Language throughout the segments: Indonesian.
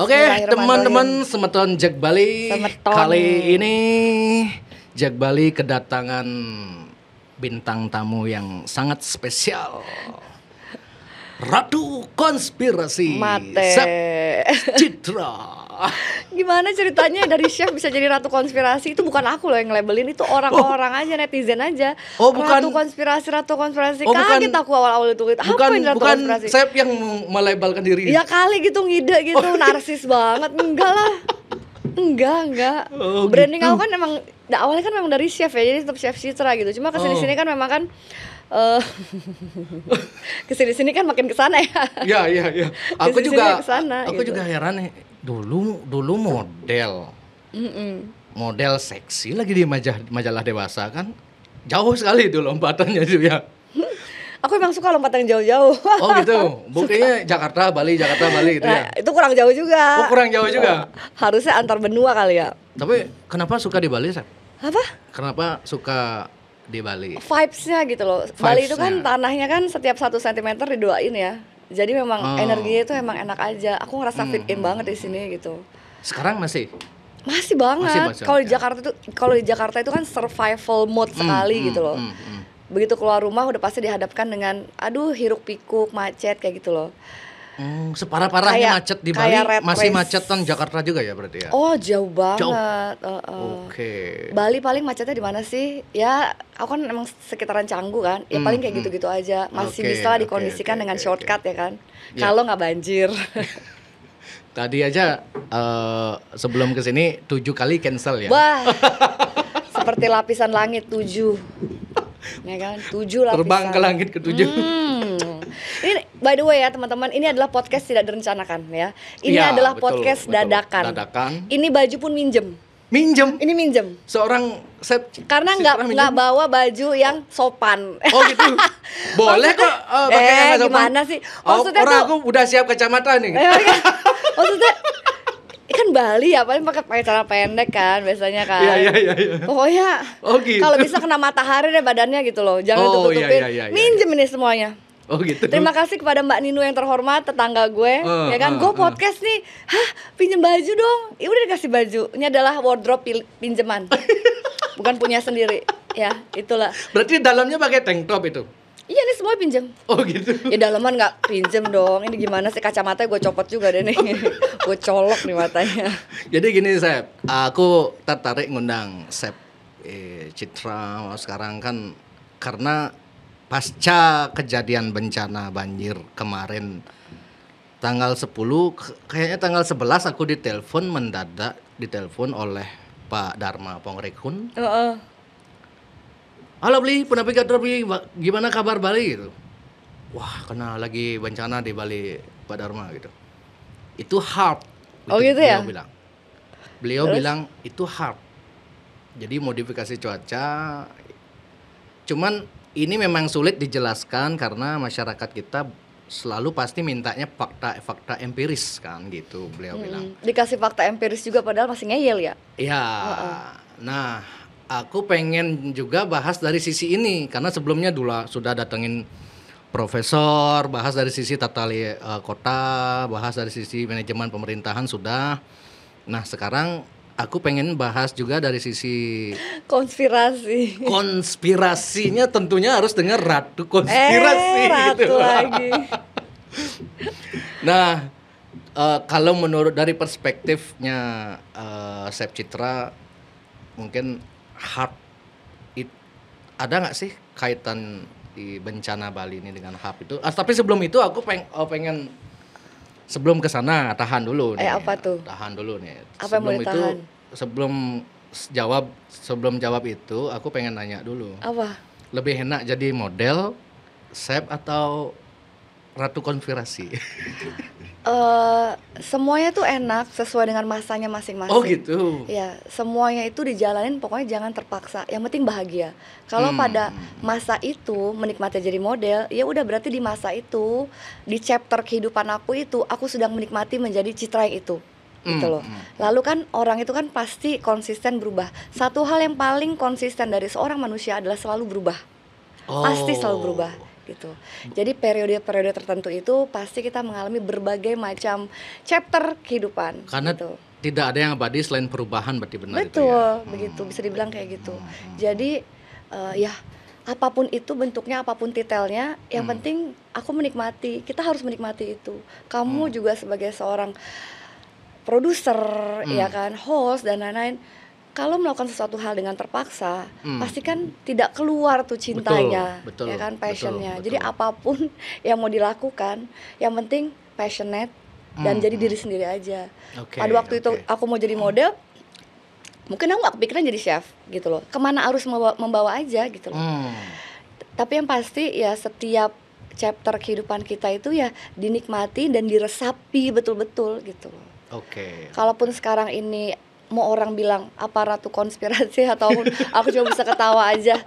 Oke, teman-teman semeton Jak Bali. Semeton. Kali ini Jak Bali kedatangan bintang tamu yang sangat spesial. Ratu Konspirasi Mate. Sep Citra. Gimana ceritanya dari chef bisa jadi ratu konspirasi? Itu bukan aku loh yang labelin, itu orang-orang aja, netizen aja. Oh, bukan. Ratu konspirasi. Oh, Kaget aku awal-awal itu. Apa ini ratu konspirasi? Saya yang melabelkan diri. Ya kali gitu ngide gitu, narsis banget. Enggak lah. Enggak. Oh, Branding gitu. aku kan emang awalnya kan memang dari chef ya, jadi tetap chef Citra gitu. Cuma kesini-sini kan memang kan kesini-sini kan makin kesana ya. Iya. Aku Kesini-sini juga kesana, aku gitu. juga heran nih. Dulu model. Model seksi lagi di majalah dewasa kan. Jauh sekali itu lompatannya itu ya. Aku emang suka lompat yang jauh-jauh. Oh gitu. Buktinya Jakarta Bali gitu ya. Nah, itu kurang jauh juga. Oh, kurang jauh juga. Harusnya antar benua kali ya. Tapi kenapa suka di Bali, Sep? Apa? Kenapa suka di Bali? Vibes-nya gitu loh. Bali itu kan Vibes-nya. tanahnya kan setiap 1 cm didoain ya. Jadi memang energinya itu emang enak aja. Aku ngerasa fit in banget di sini gitu. Sekarang masih? Masih banget. Masih, Kalau di ya. Jakarta itu kan survival mode sekali gitu loh. Begitu keluar rumah udah pasti dihadapkan dengan aduh hiruk pikuk, macet kayak gitu loh. Separah-parahnya Kayak- macet di Bali, kayak red masih race. macetan Jakarta juga ya berarti ya? Oh, jauh banget. Oke. Bali paling macetnya di mana sih? Ya, aku kan emang sekitaran Canggu kan. Ya paling kayak gitu-gitu aja. Masih Oke, bisa oke, dikondisikan oke, dengan oke, shortcut ya kan. Ya. Kalau nggak banjir. Tadi aja sebelum kesini 7 kali cancel ya? Wah. Seperti lapisan langit 7. Ya kan? 7 lapisan. Terbang ke langit ke-7. Ini by the way ya teman-teman, ini adalah podcast tidak direncanakan ya. Ini Iya, adalah betul, podcast betul. dadakan. Dadakan. Ini baju pun minjem. Minjem. Ini minjem. Seorang Sep Karena Citra minjem. nggak bawa baju yang sopan. Oh gitu. Boleh kok pakai yang nggak sopan. Gimana sih? Maksudnya orang tuh- aku udah siap kacamata nih. Maksudnya kan Bali ya paling pakai celana pendek kan biasanya kan. Iya. Pokoknya Oh, gitu. kalau bisa kena matahari deh badannya gitu loh. Jangan Oh, tutupin. iya. Minjem ini semuanya. Oh gitu. Terima kasih kepada Mbak Nino yang terhormat, tetangga gue, ya kan. Gue podcast nih, pinjem baju dong. Ya udah dikasih baju. Ini adalah wardrobe pinjeman, bukan punya sendiri. Ya, itulah. Berarti dalamnya pakai tank top itu. Iya nih semua pinjem. Oh gitu. Ya dalaman nggak pinjem dong. Ini gimana sih kacamata gue copot juga deh nih. Gue colok nih matanya. Jadi gini Sep, aku tertarik ngundang Sep Citra sekarang kan karena pasca kejadian bencana banjir kemarin tanggal 10 kayaknya tanggal 11 aku ditelepon oleh Pak Dharma Pongrekun. Halo Bli, Navigator Bli, gimana kabar Bali gitu. Wah, kena lagi bencana di Bali Pak Dharma gitu. Itu hard. Oh gitu ya? Beliau bilang itu hard. Jadi modifikasi cuaca. Cuman ini memang sulit dijelaskan karena masyarakat kita selalu pasti mintanya fakta empiris kan gitu beliau bilang. Dikasih fakta empiris juga padahal masih ngeyel ya. Iya. Nah, aku pengen juga bahas dari sisi ini karena sebelumnya dulu sudah datengin profesor, bahas dari sisi tata kota, bahas dari sisi manajemen pemerintahan sudah. Nah, sekarang aku pengen bahas juga dari sisi Konspirasi. konspirasinya tentunya harus dengar Ratu Konspirasi Ratu gitu. lagi. Nah, kalau menurut dari perspektifnya Sep Citra mungkin ada nggak sih kaitan di bencana Bali ini dengan HAP itu? Tapi sebelum itu aku pengen sebelum ke sana tahan dulu nih. Apa tuh? Tahan dulu nih. Apa yang mau ditahan? Sebelum jawab itu aku pengen nanya dulu. Apa? Lebih enak jadi model, Sep atau Ratu Konspirasi? Semuanya tuh enak sesuai dengan masanya masing-masing. Oh gitu. Ya, semuanya itu dijalanin pokoknya jangan terpaksa. Yang penting bahagia. Kalau pada masa itu menikmati jadi model, ya udah berarti di masa itu, di chapter kehidupan aku itu, aku sedang menikmati menjadi Citra yang itu. Gitu loh. Lalu kan orang itu kan pasti konsisten berubah. Satu hal yang paling konsisten dari seorang manusia adalah selalu berubah. Pasti selalu berubah. gitu. Jadi periode-periode tertentu itu pasti kita mengalami berbagai macam chapter kehidupan. Karena gitu. tidak ada yang abadi selain perubahan, berarti benar itu Betul, ya. begitu bisa dibilang kayak gitu. Jadi ya apapun itu bentuknya, apapun titelnya, yang penting aku menikmati. Kita harus menikmati itu. Kamu juga sebagai seorang produser, ya kan, host dan lain-lain. Kalau melakukan sesuatu hal dengan terpaksa, pasti kan tidak keluar tuh cintanya, Betul, ya kan, betul, passionnya. betul. Jadi apapun yang mau dilakukan, yang penting passionate dan jadi diri sendiri aja. Oke, Pada waktu itu aku mau jadi model, mungkin aku nggak kepikiran jadi chef gitu loh. Kemana arus membawa aja gitu loh. Tapi yang pasti ya setiap chapter kehidupan kita itu ya dinikmati dan diresapi betul-betul gitu loh. Oke. Kalaupun sekarang ini mau orang bilang apa ratu konspirasi ataupun aku cuma bisa ketawa aja.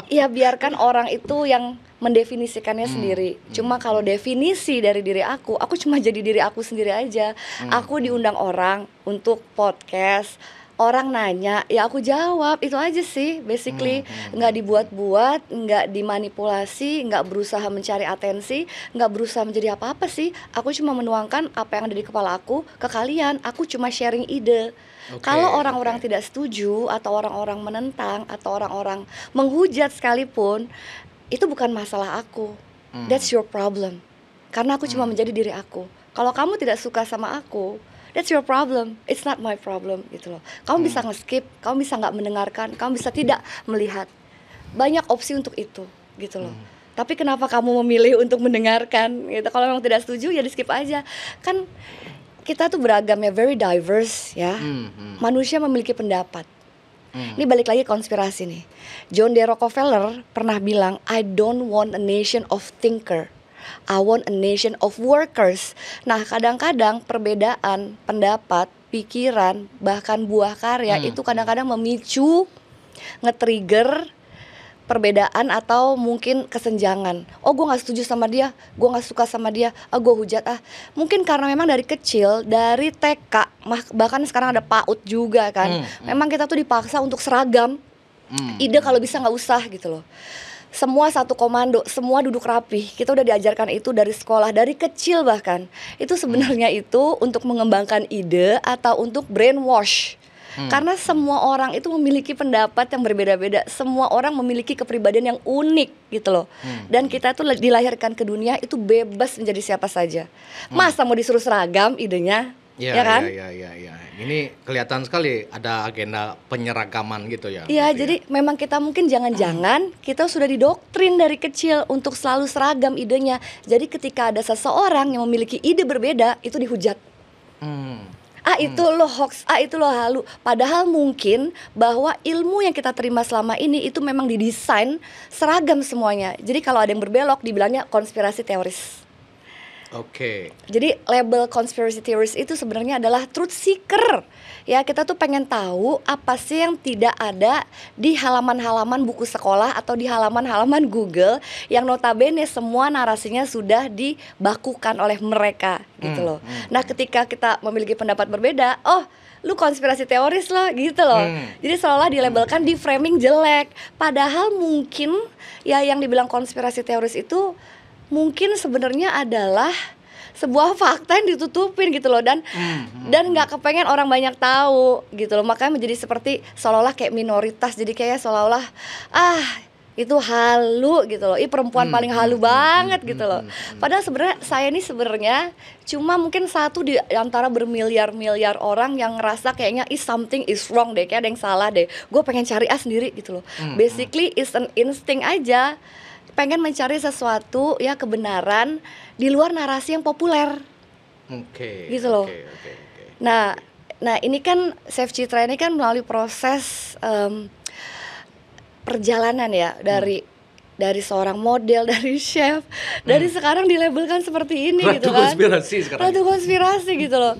Ya biarkan orang itu yang mendefinisikannya sendiri. Cuma kalau definisi dari diri aku cuma jadi diri aku sendiri aja. Aku diundang orang untuk podcast. Orang nanya, ya aku jawab, itu aja sih basically. Nggak dibuat-buat, nggak dimanipulasi, nggak berusaha mencari atensi, nggak berusaha menjadi apa-apa sih. Aku cuma menuangkan apa yang ada di kepala aku ke kalian. Aku cuma sharing ide. Kalau orang-orang tidak setuju, atau orang-orang menentang, atau orang-orang menghujat sekalipun, itu bukan masalah aku. That's your problem. Karena aku cuma menjadi diri aku. Kalau kamu tidak suka sama aku, that's your problem, it's not my problem gitu loh. Kamu bisa nge-skip, kamu bisa nggak mendengarkan, kamu bisa tidak melihat. Banyak opsi untuk itu gitu loh. Tapi kenapa kamu memilih untuk mendengarkan gitu? Kalau memang tidak setuju ya di skip aja. Kan kita tuh beragam ya, very diverse ya. Manusia memiliki pendapat. Ini balik lagi konspirasi nih. John D. Rockefeller pernah bilang, I don't want a nation of thinker, I want a nation of workers. Nah, kadang-kadang perbedaan pendapat, pikiran, bahkan buah karya itu kadang-kadang memicu, nge-trigger perbedaan atau mungkin kesenjangan. Oh, gue nggak setuju sama dia, gue nggak suka sama dia, gue hujat Mungkin karena memang dari kecil, dari TK, bahkan sekarang ada PAUD juga kan. Memang kita tuh dipaksa untuk seragam. Ide kalau bisa nggak usah gitu loh. Semua satu komando, semua duduk rapi. Kita udah diajarkan itu dari sekolah, dari kecil bahkan. Itu sebenarnya itu untuk mengembangkan ide atau untuk brainwash. Karena semua orang itu memiliki pendapat yang berbeda-beda. Semua orang memiliki kepribadian yang unik gitu loh. Dan kita tuh dilahirkan ke dunia itu bebas menjadi siapa saja. Masa mau disuruh seragam idenya? Ya kan? Iya. Ini kelihatan sekali ada agenda penyeragaman gitu ya. Iya, jadi memang kita mungkin jangan-jangan kita sudah didoktrin dari kecil untuk selalu seragam idenya. Jadi ketika ada seseorang yang memiliki ide berbeda, itu dihujat. Itu lo hoax, itu lo halu. Padahal mungkin bahwa ilmu yang kita terima selama ini itu memang didesain seragam semuanya. Jadi kalau ada yang berbelok dibilangnya konspirasi teoris. Jadi label conspiracy theories itu sebenarnya adalah truth seeker. Ya, kita tuh pengen tahu apa sih yang tidak ada di halaman-halaman buku sekolah atau di halaman-halaman Google yang notabene semua narasinya sudah dibakukan oleh mereka gitu loh. Nah, ketika kita memiliki pendapat berbeda, lu konspirasi teoris loh gitu loh. Jadi seolah dilabelkan, di framing jelek. Padahal mungkin ya yang dibilang konspirasi teoris itu mungkin sebenarnya adalah sebuah fakta yang ditutupin gitu loh, dan nggak kepengen orang banyak tahu gitu loh. Makanya menjadi seperti seolah-olah kayak minoritas, jadi kayak seolah-olah itu halu gitu loh. Perempuan paling halu banget gitu loh. Padahal sebenarnya saya ini sebenarnya cuma mungkin satu di antara bermiliar-miliar orang yang ngerasa kayaknya something is wrong deh, kayak ada yang salah deh. Gue pengen cari sendiri gitu loh. Basically is an instinct aja. Pengen mencari sesuatu ya, kebenaran di luar narasi yang populer. Gitu loh. Nah ini kan Chef Citra ini kan melalui proses perjalanan ya, dari seorang model, dari chef, dari sekarang dilabelkan seperti ini gitu kan. Ratu konspirasi gitu loh.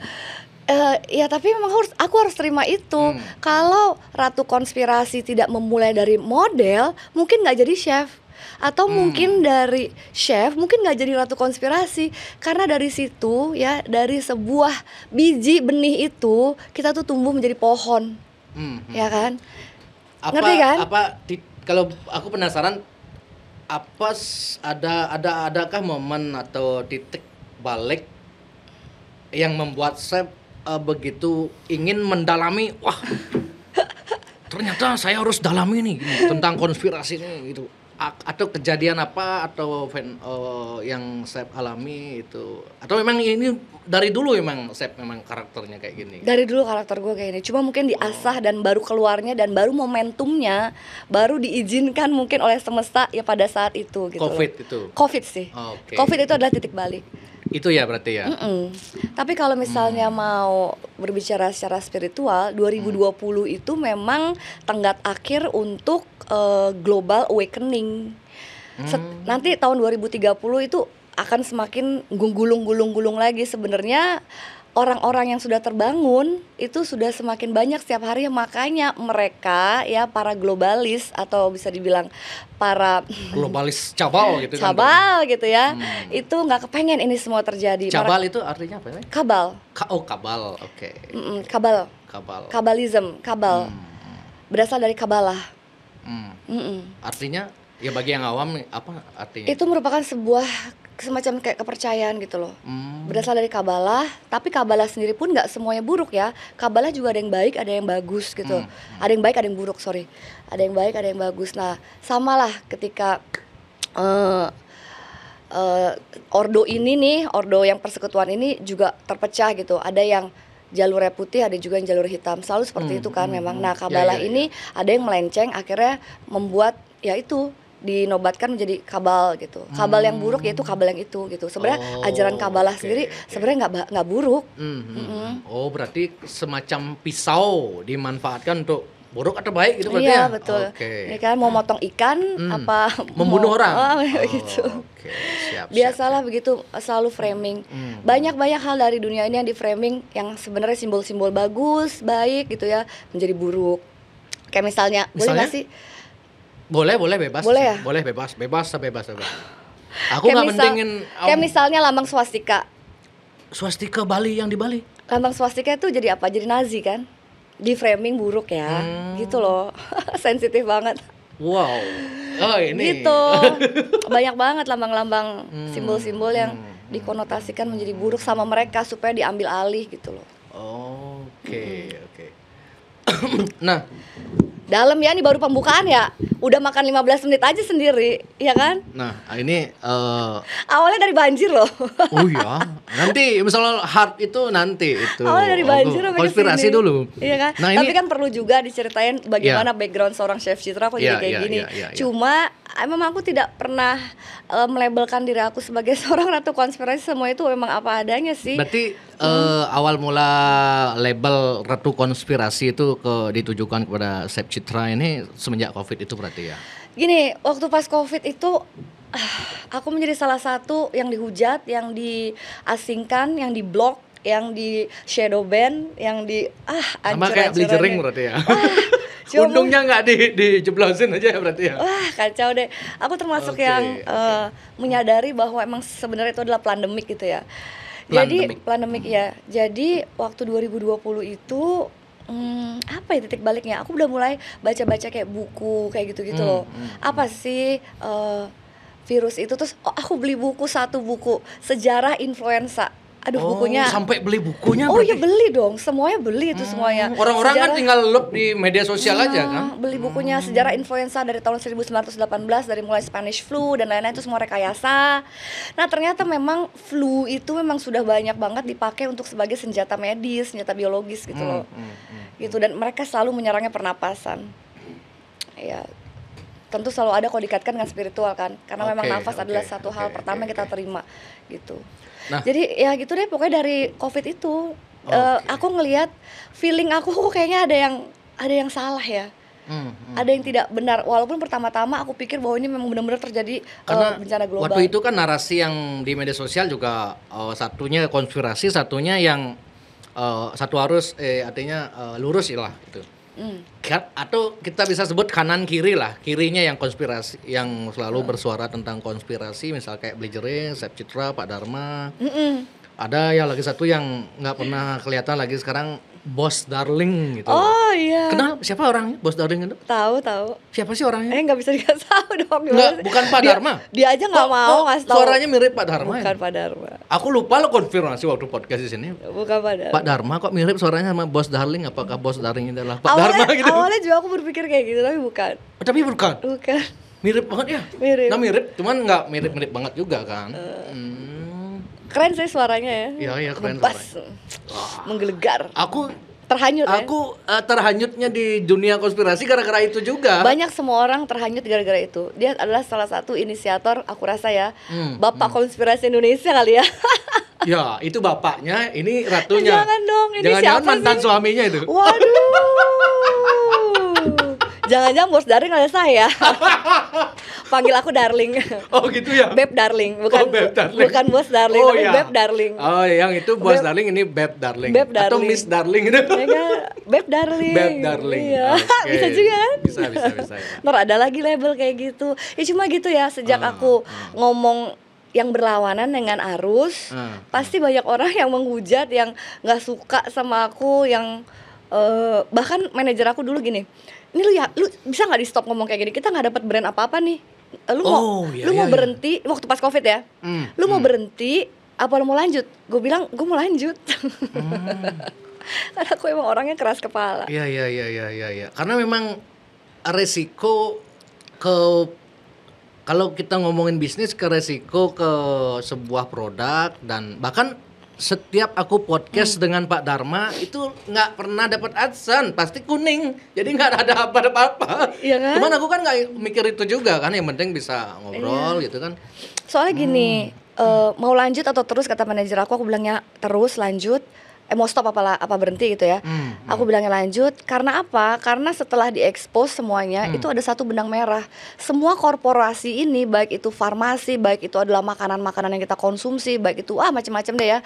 Ya tapi memang aku harus terima itu. Kalau ratu konspirasi tidak memulai dari model, mungkin nggak jadi chef. Atau mungkin dari chef mungkin nggak jadi ratu konspirasi. Karena dari situ ya, dari sebuah biji benih itu kita tuh tumbuh menjadi pohon. Ya kan? Ngerti kan? Kalau aku penasaran, adakah momen atau titik balik yang membuat Sep begitu ingin mendalami, wah ternyata saya harus dalami nih gini, tentang konspirasi ini gitu. Atau kejadian apa atau yang Sep alami itu, atau memang ini dari dulu memang Sep memang karakternya kayak gini? Dari dulu karakter gue kayak gini, cuma mungkin diasah dan baru keluarnya dan baru momentumnya baru diizinkan mungkin oleh semesta ya pada saat itu gitu. Covid loh. itu. Covid sih. Oke. Covid itu adalah titik balik. Itu ya berarti ya. Tapi kalau misalnya mau berbicara secara spiritual, 2020 itu memang tenggat akhir untuk global awakening. Nanti tahun 2030 itu akan semakin gulung lagi. Sebenarnya orang-orang yang sudah terbangun itu sudah semakin banyak setiap hari, makanya mereka ya para globalis atau bisa dibilang para Globalis cabal gitu kan. cabal gitu ya, itu nggak kepengen ini semua terjadi. Cabal itu artinya apa ya? Kabal, Kabal. Oke. kabal, Kabal. kabalism, kabal berasal dari kabalah. Artinya ya bagi yang awam nih, apa artinya? Itu merupakan sebuah semacam kayak kepercayaan gitu loh. Berasal dari kabalah, tapi kabalah sendiri pun nggak semuanya buruk ya. Kabalah juga ada yang baik, ada yang bagus gitu. Ada yang baik, ada yang buruk, sorry. Ada yang baik, ada yang bagus. Nah, samalah ketika ordo ini nih, ordo yang persekutuan ini juga terpecah gitu. Ada yang jalurnya putih, ada juga yang jalur hitam. Selalu seperti itu kan memang. Nah, kabalah ini ada yang melenceng, akhirnya membuat ya itu dinobatkan menjadi kabal gitu. Kabal yang buruk yaitu kabal yang itu gitu. Sebenarnya ajaran kabalah sendiri sebenarnya nggak buruk. Oh, berarti semacam pisau dimanfaatkan untuk buruk atau baik gitu berarti iya, ya? betul. Oke. Ini kan mau motong ikan apa Membunuh orang. gitu. Oke, siap. Biasalah begitu, selalu framing. Banyak hal dari dunia ini yang di framing yang sebenarnya simbol-simbol bagus, baik gitu ya, menjadi buruk. Kayak misalnya, boleh Misalnya? nggak sih? Boleh bebas. Boleh ya? Boleh bebas. Aku nggak mentingin Kayak misalnya lambang swastika. swastika Bali yang di Bali. Lambang swastika itu jadi apa? Jadi Nazi kan? Di framing buruk ya, gitu loh. Sensitif banget. Wow. Oh, ini. Gitu. Banyak banget lambang-lambang simbol-simbol yang dikonotasikan menjadi buruk sama mereka supaya diambil alih gitu loh. Oke. Nah, Dalam ya, ini baru pembukaan ya. Udah makan 15 menit aja sendiri, ya kan? ini Awalnya dari banjir loh. oh ya, nanti misalnya hard itu nanti itu. Awalnya dari banjir sampai konspirasi kesini. dulu. Iya kan? Nah, Tapi ini kan perlu juga diceritain bagaimana background seorang chef Citra kok jadi kayak gini. Cuma memang aku tidak pernah melabelkan diri aku sebagai seorang ratu konspirasi. Semua itu memang apa adanya sih. berarti awal mula label ratu konspirasi itu ditujukan kepada Chef Citra ini semenjak Covid itu berarti ya. Gini, waktu pas Covid itu aku menjadi salah satu yang dihujat, yang diasingkan, yang diblok, yang di shadow ban, yang di sama kayak beli jering berarti ya. Untungnya nggak dijeblosin aja ya berarti ya. Wah, kacau deh. Aku termasuk yang menyadari bahwa emang sebenarnya itu adalah pandemik gitu ya. Pandemik ya. Jadi waktu 2020 itu apa ya titik baliknya? Aku udah mulai baca-baca kayak buku kayak gitu-gitu loh. Apa sih virus itu? Terus aku beli satu buku sejarah influenza. Aduh, bukunya sampai beli bukunya Oh berarti? iya, beli dong, semuanya beli itu semuanya. Orang-orang kan tinggal load di media sosial aja kan. Beli bukunya sejarah influenza dari tahun 1918, dari mulai Spanish flu dan lain-lain, itu semua rekayasa. Nah, ternyata memang flu itu memang sudah banyak banget dipakai untuk sebagai senjata medis, senjata biologis gitu loh. Gitu, dan mereka selalu menyerangnya pernapasan. Ya, tentu selalu ada kalau dikaitkan dengan spiritual kan, karena memang nafas adalah satu hal pertama yang kita terima gitu. Nah, jadi ya gitu deh, pokoknya dari Covid itu aku ngelihat feeling aku kok kayaknya ada yang salah ya. Ada yang tidak benar, walaupun pertama-tama aku pikir bahwa ini memang benar-benar terjadi bencana global. Waktu itu kan narasi yang di media sosial juga satunya konspirasi, satunya yang satu arus artinya lurus lah gitu. Atau kita bisa sebut kanan kiri lah, kirinya yang konspirasi, yang selalu bersuara tentang konspirasi, misal kayak Blejering, Chef Citra, Pak Dharma. Ada yang lagi satu yang nggak pernah kelihatan lagi sekarang, Bos Darling gitu. Oh iya. Kenal siapa orangnya Bos Darling itu? Tahu. Siapa sih orangnya? Nggak bisa dikasih tahu dong. Enggak, bukan Pak Dharma. Dia aja nggak mau ngasih tahu. Suaranya mirip Pak Dharma. Bukan ya? Pak Dharma. Aku lupa lo konfirmasi waktu podcast di sini. Bukan Pak Dharma. Pak Dharma kok mirip suaranya sama Bos Darling? Apakah Bos Darling itu adalah Pak Dharma gitu? Awalnya juga aku berpikir kayak gitu tapi bukan. Tapi bukan. Bukan. Mirip banget ya? Mirip. Nah mirip, cuman nggak mirip-mirip banget juga kan. Keren sih suaranya ya. Iya keren Ngebas. Menggelegar. Aku Terhanyut ya. terhanyutnya di dunia konspirasi gara-gara itu juga. Banyak semua orang terhanyut gara-gara itu. Dia adalah salah satu inisiator, aku rasa ya, Bapak Konspirasi Indonesia kali ya. Ya, itu bapaknya, ini ratunya. Jangan dong, ini Jangan-jangan siapa mantan sih? suaminya itu. Waduh. Jangan-jangan Bos Darling ada saya. Panggil aku Darling. Oh gitu ya? Beb Darling, bukan Beb Darling. bukan Bos Darling, Oh, tapi iya. Beb Darling. Oh, yang itu Bos Beb- Darling, ini Beb Darling. Beb Atau Darling. Miss Darling itu. Ya kan? Beb Darling. Beb Darling. Iya. Oke. Bisa juga kan? Bisa ya. Ntar ada lagi label kayak gitu. Ya cuma gitu ya, sejak aku ngomong yang berlawanan dengan arus, pasti banyak orang yang menghujat, yang nggak suka sama aku, yang bahkan manajer aku dulu gini, ini lu bisa nggak di stop ngomong kayak gini, kita nggak dapat brand apa-apa nih, lu mau berhenti waktu pas covid ya, lu mau berhenti apa lu mau lanjut? Gue bilang gue mau lanjut. Karena aku emang orangnya keras kepala. Iya. Karena memang resiko kalau kita ngomongin bisnis ke resiko ke sebuah produk, dan bahkan setiap aku podcast dengan Pak Dharma itu nggak pernah dapat adsense, pasti kuning, jadi nggak ada apa-apa. Iya kan? Cuman aku kan nggak mikir itu juga kan, yang penting bisa ngobrol gitu kan. Soalnya gini, mau lanjut atau terus, kata manajer aku bilangnya terus, lanjut. Mau stop apa berhenti gitu ya. Aku bilangnya lanjut, karena apa? Karena setelah diekspos semuanya, itu ada satu benang merah. Semua korporasi ini, baik itu farmasi, baik itu adalah makanan-makanan yang kita konsumsi, baik itu macam-macam deh ya.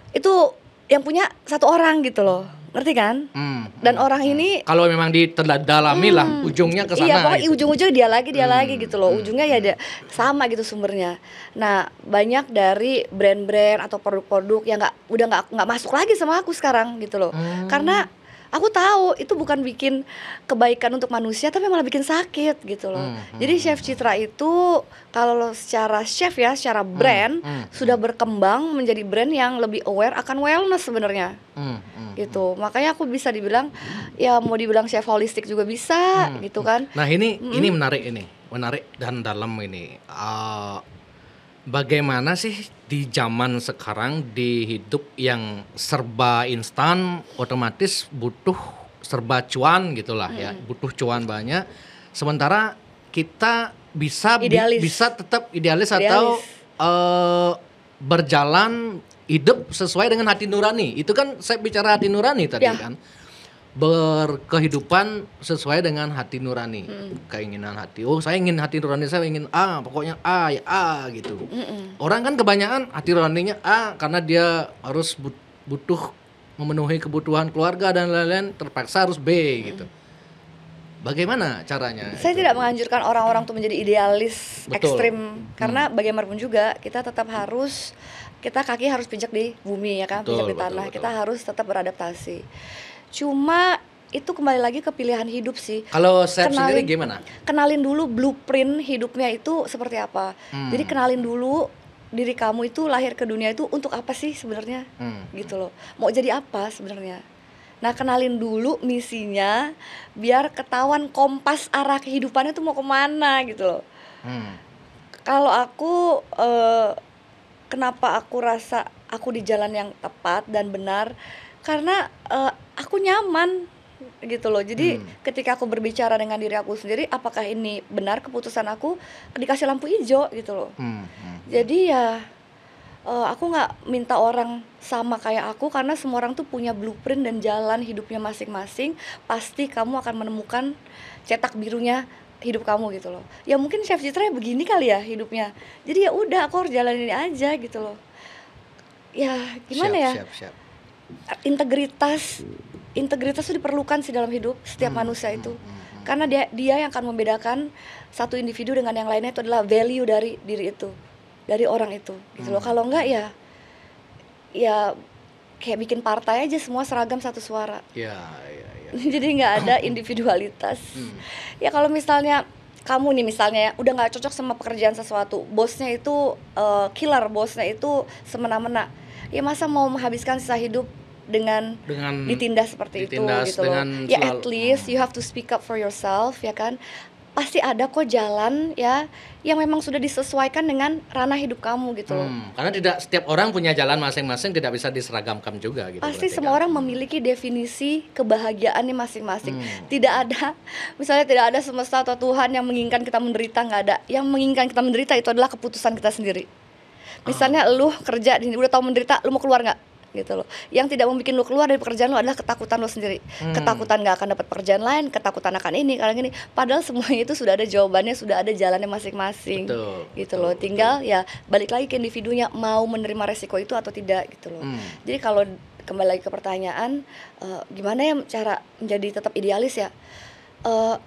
Itu yang punya satu orang gitu loh. Ngerti kan? Dan orang ini Kalau memang diterdalami lah ujungnya ke sana. iya, pokoknya gitu. ujung-ujungnya dia lagi gitu loh. Ujungnya ya sama gitu sumbernya. Nah, banyak dari brand-brand atau produk-produk yang udah nggak masuk lagi sama aku sekarang gitu loh. Karena aku tahu itu bukan bikin kebaikan untuk manusia, tapi malah bikin sakit gitu loh. Jadi Chef Citra itu kalau secara chef ya, secara brand sudah berkembang menjadi brand yang lebih aware akan wellness sebenarnya. Gitu. Makanya aku bisa dibilang ya, mau dibilang chef holistik juga bisa gitu kan. Nah, ini menarik dan dalam ini. Bagaimana sih di zaman sekarang, di hidup yang serba instan, otomatis butuh serba cuan gitulah ya, butuh cuan banyak. Sementara kita bisa tetap idealis atau berjalan hidup sesuai dengan hati nurani. Itu kan saya bicara hati nurani tadi kan. Berkehidupan sesuai dengan hati nurani, keinginan hati. Oh, saya ingin hati nurani saya ingin A, pokoknya A ya A gitu. Orang kan kebanyakan hati nuraninya A karena dia harus butuh memenuhi kebutuhan keluarga dan lain-lain, terpaksa harus B gitu. Bagaimana caranya? Saya tidak menganjurkan orang-orang untuk menjadi idealis ekstrim, karena bagaimanapun juga kita tetap harus, kaki harus pijak di bumi ya kan, pijak di tanah. Kita harus tetap beradaptasi. Cuma itu kembali lagi ke pilihan hidup sih. Kalau Chef sendiri gimana? Kenalin dulu blueprint hidupnya itu seperti apa. Jadi kenalin dulu diri kamu itu lahir ke dunia itu untuk apa sih sebenarnya, gitu loh. Mau jadi apa sebenarnya. Nah, kenalin dulu misinya biar ketahuan kompas arah kehidupannya tuh mau kemana gitu loh. Kalau aku kenapa aku rasa aku di jalan yang tepat dan benar, karena aku nyaman gitu loh. Jadi ketika aku berbicara dengan diri aku sendiri, apakah ini benar keputusan aku, dikasih lampu hijau gitu loh. Jadi ya aku nggak minta orang sama kayak aku, karena semua orang tuh punya blueprint dan jalan hidupnya masing-masing. Pasti kamu akan menemukan cetak birunya hidup kamu gitu loh. Ya mungkin Chef Citra begini kali ya hidupnya. Jadi ya udah, aku harus jalanin aja gitu loh. Ya gimana Siap. Integritas itu diperlukan sih dalam hidup setiap manusia itu. Karena dia yang akan membedakan satu individu dengan yang lainnya, itu adalah value dari diri itu, dari orang itu gitu loh. Kalau enggak ya kayak bikin partai aja semua seragam satu suara. Ya, ya, ya. Jadi nggak ada individualitas. Ya kalau misalnya kamu nih misalnya ya, udah nggak cocok sama pekerjaan sesuatu, bosnya itu killer, bosnya itu semena-mena, ya masa mau menghabiskan sisa hidup dengan ditindas seperti itu gitu loh. Ya at least you have to speak up for yourself, ya kan. Pasti ada kok jalan ya yang memang sudah disesuaikan dengan ranah hidup kamu gitu loh. Karena tidak setiap orang punya jalan masing-masing, tidak bisa diseragamkan juga gitu. Pasti semua orang memiliki definisi kebahagiaannya masing-masing. Tidak ada, misalnya tidak ada semesta atau Tuhan yang menginginkan kita menderita, nggak ada. Yang menginginkan kita menderita itu adalah keputusan kita sendiri. Misalnya lu kerja, udah tahu menderita, lu mau keluar nggak? Gitu loh. Yang tidak membuat lu keluar dari pekerjaan lu adalah ketakutan lu sendiri. Ketakutan nggak akan dapat pekerjaan lain, ketakutan akan ini, karena gini. Padahal semuanya itu sudah ada jawabannya, sudah ada jalannya masing-masing. Gitu loh. Tinggal ya balik lagi ke individunya mau menerima resiko itu atau tidak gitu loh. Jadi kalau kembali lagi ke pertanyaan, gimana ya cara menjadi tetap idealis ya?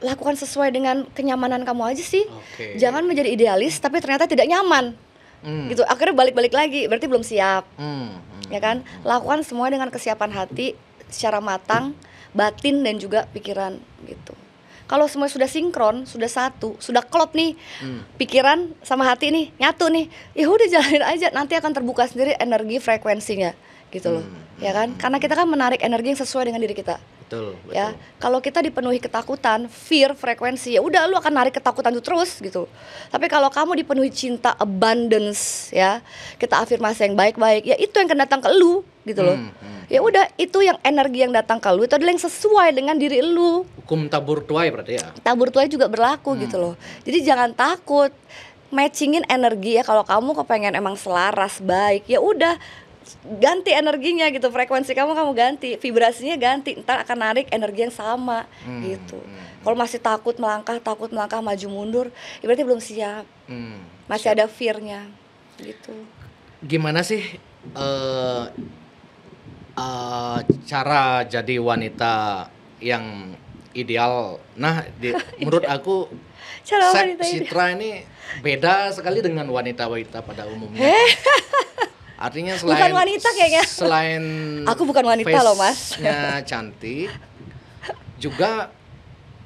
Lakukan sesuai dengan kenyamanan kamu aja sih. Jangan menjadi idealis tapi ternyata tidak nyaman. Gitu. Akhirnya balik-balik lagi, berarti belum siap. Ya kan? Lakukan semua dengan kesiapan hati secara matang, batin dan juga pikiran gitu. Kalau semua sudah sinkron, sudah satu, sudah klop nih, pikiran sama hati nih nyatu nih, ya udah jalanin aja, nanti akan terbuka sendiri energi frekuensinya gitu loh. Ya kan? Karena kita kan menarik energi yang sesuai dengan diri kita. Betul. Ya, kalau kita dipenuhi ketakutan, fear, frekuensi, ya udah lu akan narik ketakutan itu terus gitu. Tapi kalau kamu dipenuhi cinta, abundance, ya, kita afirmasi yang baik-baik, ya itu yang akan datang ke lu gitu loh. Ya udah, itu yang energi yang datang ke lu itu adalah yang sesuai dengan diri lu. Hukum tabur tuai berarti ya. Tabur tuai juga berlaku gitu loh. Jadi jangan takut matchingin energi ya. Kalau kamu kepengen emang selaras baik, ya udah ganti energinya gitu, frekuensi kamu ganti, vibrasinya ganti, ntar akan narik energi yang sama gitu. Kalau masih takut melangkah maju mundur, ya berarti belum siap. Masih ada fear-nya gitu. Gimana sih cara jadi wanita yang ideal? Nah, menurut aku Sep Citra ini beda sekali dengan wanita-wanita pada umumnya. Artinya selain bukan wanita kayaknya. Selain aku bukan wanita loh, Mas. Face-nya cantik, juga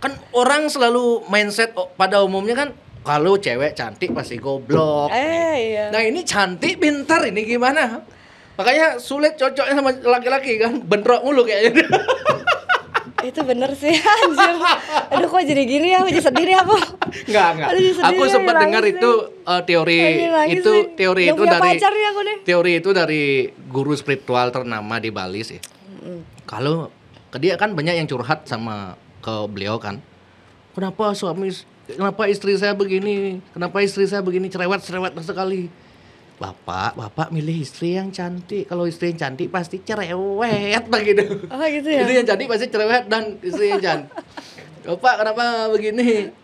kan orang selalu mindset pada umumnya kan kalau cewek cantik pasti goblok. Iya. Nah, ini cantik, pintar, ini gimana? Makanya sulit cocoknya sama laki-laki kan, bentrok mulu kayaknya. Itu bener sih, anjir. Aduh kok jadi gini ya, jadi sedih nih aku. Enggak. Aku sempat dengar itu teori itu dari guru spiritual ternama di Bali sih. Kalau dia kan banyak yang curhat sama ke beliau kan. Kenapa istri saya begini? Kenapa istri saya begini cerewet sekali? Bapak milih istri yang cantik. Kalau istri yang cantik pasti cerewet begitu. Oh gitu ya. Istri yang cantik pasti cerewet dan istri yang cantik. Bapak kenapa begini?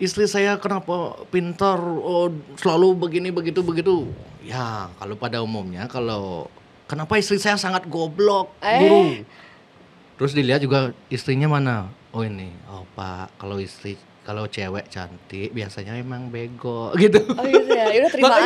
Istri saya kenapa pintar? Oh, selalu begini begitu. Ya, kalau pada umumnya kenapa istri saya sangat goblok, guru. Terus dilihat juga istrinya mana? Oh ini. Oh, Pak, kalau cewek cantik biasanya emang bego gitu. Oh gitu ya, udah terima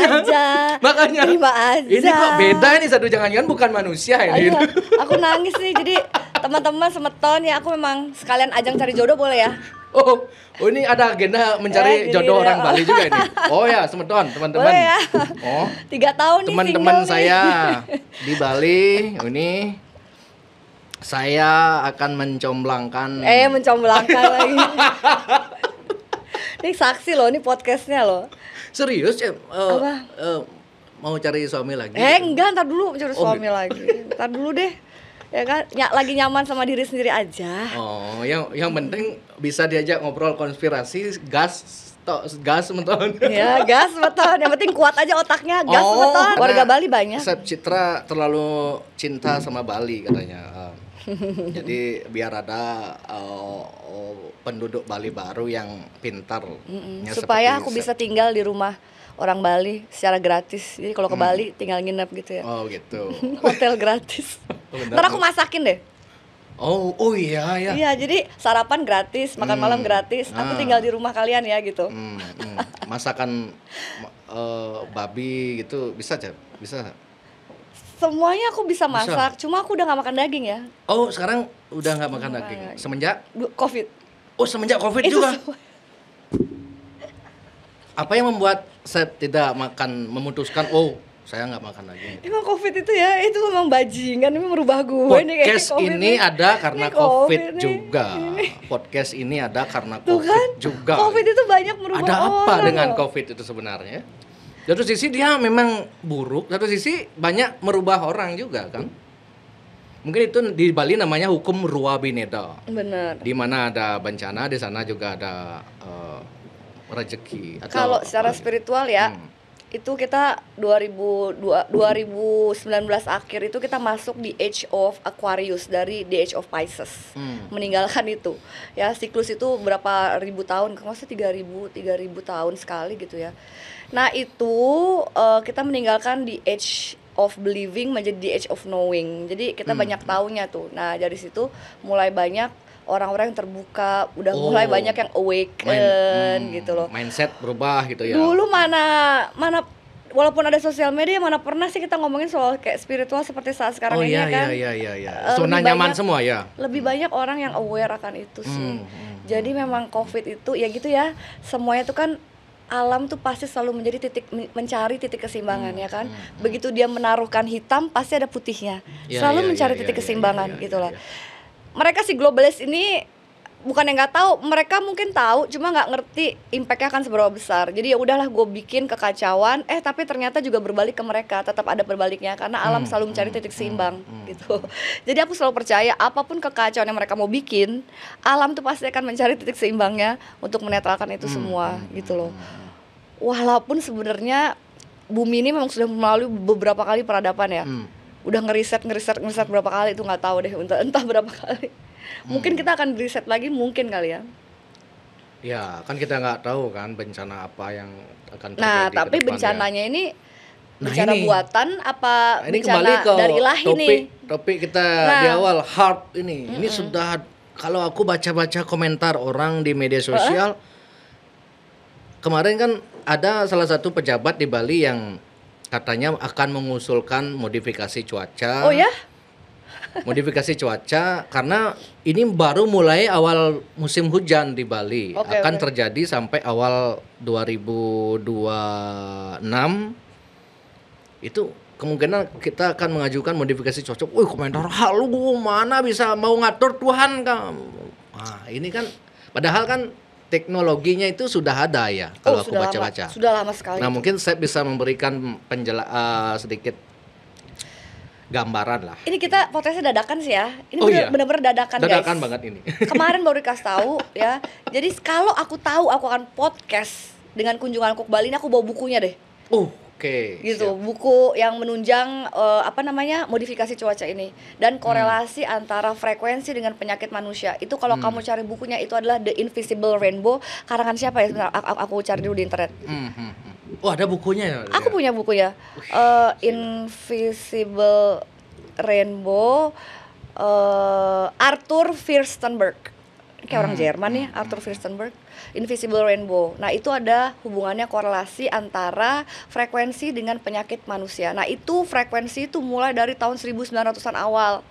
makanya terima aja. Ini kok beda ini satu, jangan-jangan bukan manusia ini. Iya, aku nangis nih. Jadi teman-teman semeton ya, aku memang sekalian ajang cari jodoh boleh ya. Oh ini ada agenda mencari jodoh orang Bali juga ini. Oh ya, semeton teman-teman. Boleh ya. Oh 3 tahun nih teman-teman saya di Bali ini. Saya akan mencomblangkan lagi. Ini saksi loh, ini podcastnya loh. Serius ya? Mau cari suami lagi? Enggak, ntar dulu cari suami lagi. Ntar dulu deh. Ya kan, lagi nyaman sama diri sendiri aja. Oh, yang penting bisa diajak ngobrol konspirasi, gas beton. Iya, gas beton. Yang penting kuat aja otaknya, gas beton. Warga Bali banyak. Sep Citra terlalu cinta sama Bali katanya. Jadi biar ada penduduk Bali baru yang pintar. Supaya aku bisa tinggal di rumah orang Bali secara gratis. Jadi kalau ke Bali tinggal nginep gitu ya. Oh gitu. Hotel gratis. Ntar aku masakin deh. Oh iya ya. Iya, jadi sarapan gratis, makan malam gratis. Aku tinggal di rumah kalian ya gitu. Masakan babi gitu bisa. Semuanya aku bisa masak, cuma aku udah nggak makan daging ya. Oh, sekarang udah nggak makan daging. Semenjak? Covid. Oh, semenjak Covid Itu juga. Apa yang membuat saya tidak memutuskan, oh, saya nggak makan daging? Emang Covid itu ya, itu memang bajingan, ini merubah gue nih kayak Podcast ini ada karena COVID nih. juga. Podcast ini ada karena Tuh COVID kan? juga. Covid itu banyak merubah Ada orang. apa dengan loh. COVID itu sebenarnya? Satu sisi dia memang buruk, satu sisi banyak merubah orang juga kan. Mungkin itu di Bali namanya hukum Rua Bineda. Bener. Di mana ada bencana, di sana juga ada rezeki. Kalau secara spiritual ya, itu kita 2019 akhir itu kita masuk di Age of Aquarius dari the Age of Pisces. Meninggalkan itu. Ya, siklus itu berapa ribu tahun, maksudnya 3000 tahun sekali gitu ya. Nah, itu kita meninggalkan the Age of Believing menjadi the Age of Knowing. Jadi kita banyak taunya tuh. Nah, dari situ mulai banyak orang-orang yang terbuka, udah mulai banyak yang awaken gitu loh. Mindset berubah gitu ya. Dulu mana walaupun ada sosial media, mana pernah sih kita ngomongin soal kayak spiritual seperti saat sekarang ini ya kan? Iya. Zona nyaman semua ya. Lebih banyak orang yang aware akan itu sih. Jadi memang Covid itu ya gitu ya, semuanya itu kan alam tuh pasti selalu mencari titik keseimbangan ya kan. Begitu dia menaruhkan hitam, pasti ada putihnya. Selalu mencari titik keseimbangan gitu lah. Mereka si globalis ini bukan yang nggak tahu, mereka mungkin tahu, cuma nggak ngerti impactnya akan seberapa besar. Jadi ya udahlah, gue bikin kekacauan, tapi ternyata juga berbalik ke mereka, tetap ada berbaliknya karena alam selalu mencari titik seimbang gitu. Jadi aku selalu percaya apapun kekacauan yang mereka mau bikin, alam tuh pasti akan mencari titik seimbangnya untuk menetralkan itu semua gitu loh. Walaupun sebenarnya bumi ini memang sudah melalui beberapa kali peradaban ya. Udah ngeriset berapa kali itu nggak tahu deh, entah berapa kali. Mungkin kita akan riset lagi, mungkin kali ya. Ya, kan kita nggak tahu kan bencana apa yang akan terjadi. Nah, tapi bencananya ini bencana buatan apa ini bencana kembali ke dari ilahi nih? Topik kita di awal heart ini. Ini sudah, kalau aku baca-baca komentar orang di media sosial, kemarin kan ada salah satu pejabat di Bali yang katanya akan mengusulkan modifikasi cuaca. Oh ya? Modifikasi cuaca karena ini baru mulai awal musim hujan di Bali. Akan terjadi sampai awal 2026. Itu kemungkinan kita akan mengajukan modifikasi cuaca. Wih, komentar halu mana bisa mau ngatur Tuhan kamu. Nah, ini kan padahal kan teknologinya itu sudah ada ya kalau aku baca-baca. Sudah lama sekali. Nah, mungkin saya bisa memberikan sedikit gambaran lah. Ini kita podcastnya dadakan sih ya. Ini benar-benar dadakan guys. Dadakan banget ini. Kemarin baru dikasih tahu ya. Jadi kalau aku tahu aku akan podcast dengan kunjunganku ke Bali, ini aku bawa bukunya deh. Oke. Gitu, siap. Buku yang menunjang modifikasi cuaca ini dan korelasi antara frekuensi dengan penyakit manusia. Itu kalau kamu cari bukunya itu adalah The Invisible Rainbow, karangan siapa ya? Sebentar, aku cari dulu di internet. Oh, ada bukunya ya? Aku punya bukunya. Invisible Rainbow, Arthur Firstenberg. Kayak orang Jerman nih, Arthur Firstenberg. Invisible Rainbow. Nah, itu ada hubungannya korelasi antara frekuensi dengan penyakit manusia. Nah, itu frekuensi itu mulai dari tahun 1900-an awal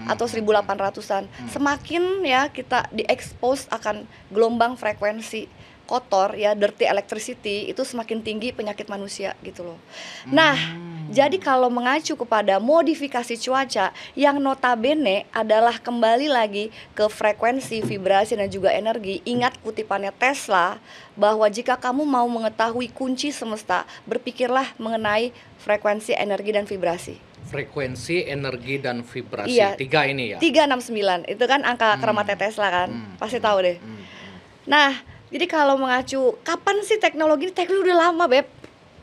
atau 1800-an. Semakin ya kita diekspos akan gelombang frekuensi kotor ya, dirty electricity, itu semakin tinggi penyakit manusia gitu loh. Nah, jadi kalau mengacu kepada modifikasi cuaca yang notabene adalah kembali lagi ke frekuensi, vibrasi dan juga energi. Ingat kutipannya Tesla bahwa jika kamu mau mengetahui kunci semesta, berpikirlah mengenai frekuensi, energi dan vibrasi. Frekuensi, energi dan vibrasi. Iya, 3 ini ya. 369 itu kan angka keramatnya Tesla kan. Pasti tahu deh. Nah, jadi kalau mengacu, kapan sih teknologi udah lama, Beb.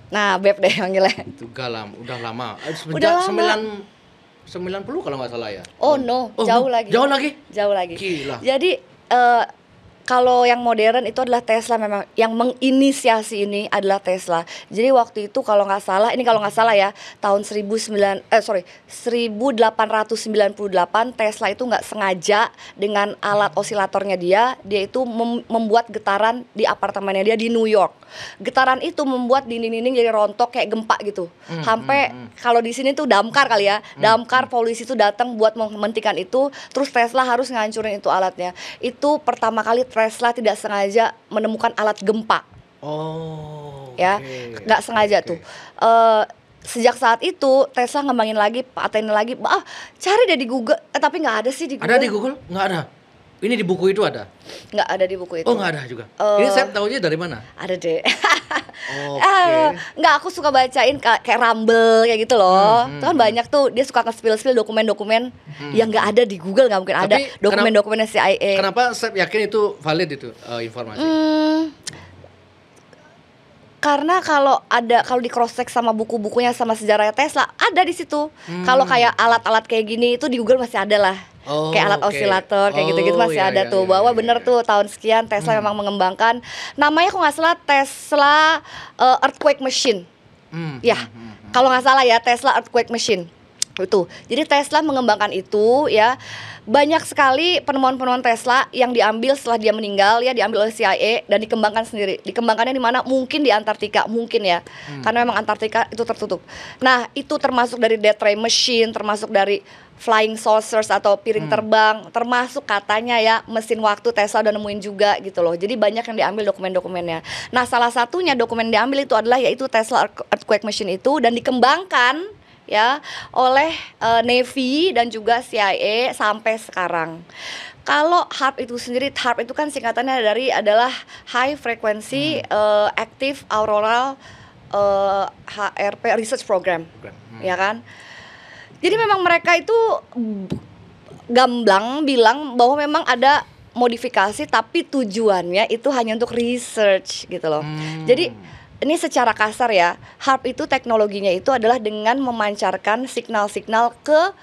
Nah, Beb deh panggilnya. Itu udah lama. Udah lama. 90 kalau nggak salah ya. Oh no, jauh lagi. Jauh lagi? Jauh lagi. Gila. Jadi Kalau yang modern itu adalah Tesla, memang yang menginisiasi ini adalah Tesla. Jadi waktu itu kalau nggak salah ya, tahun 1898 Tesla itu nggak sengaja dengan alat osilatornya dia itu membuat getaran di apartemennya dia di New York. Getaran itu membuat dinding-dinding jadi rontok kayak gempa gitu. Sampai kalau di sini tuh damkar kali ya, damkar polisi tuh datang buat menghentikan itu, terus Tesla harus ngancurin itu alatnya. Itu pertama kali Tesla tidak sengaja menemukan alat gempa. Oh. Ya, nggak sengaja tuh. Sejak saat itu Tesla ngembangin lagi, patenin lagi. Cari deh di Google, tapi nggak ada sih di Google. Ada di Google? Nggak ada. Ini di buku itu ada? Nggak ada di buku itu. Oh, nggak ada juga. Ini saya tahunya dari mana? Ada deh. Oke. Nggak, aku suka bacain kayak Rumble kayak gitu loh. Itu kan banyak tuh, dia suka nge-spill dokumen-dokumen yang nggak ada di Google, nggak mungkin ada dokumen-dokumennya CIA. Kenapa saya yakin itu valid itu informasi? Karena kalau di cross check sama buku-bukunya sama sejarahnya Tesla ada di situ. Kalau kayak alat-alat kayak gini itu di Google masih ada lah. Kayak alat osilator kayak gitu-gitu masih ada tuh. Bahwa bener tuh tahun sekian Tesla memang mengembangkan. Namanya kok nggak salah Tesla Earthquake Machine. Kalau nggak salah ya, Tesla Earthquake Machine. Itu. Jadi Tesla mengembangkan itu ya. Banyak sekali penemuan-penemuan Tesla yang diambil setelah dia meninggal ya, diambil oleh CIA dan dikembangkan sendiri. Dikembangkannya di mana? Mungkin di Antartika, mungkin ya. Karena memang Antartika itu tertutup. Nah, itu termasuk dari death ray machine, termasuk dari flying saucers atau piring terbang, termasuk katanya ya mesin waktu Tesla udah nemuin juga gitu loh. Jadi banyak yang diambil dokumen-dokumennya. Nah, salah satunya dokumen yang diambil itu adalah yaitu Tesla Earthquake Machine itu, dan dikembangkan ya oleh Navy dan juga CIA sampai sekarang. Kalau HARP itu sendiri, HARP itu kan singkatannya adalah High Frequency Active Auroral HRP Research Program. Ya kan? Jadi memang mereka itu gamblang bilang bahwa memang ada modifikasi, tapi tujuannya itu hanya untuk research gitu loh. Jadi ini secara kasar ya, HARP itu teknologinya itu adalah dengan memancarkan signal-signal ke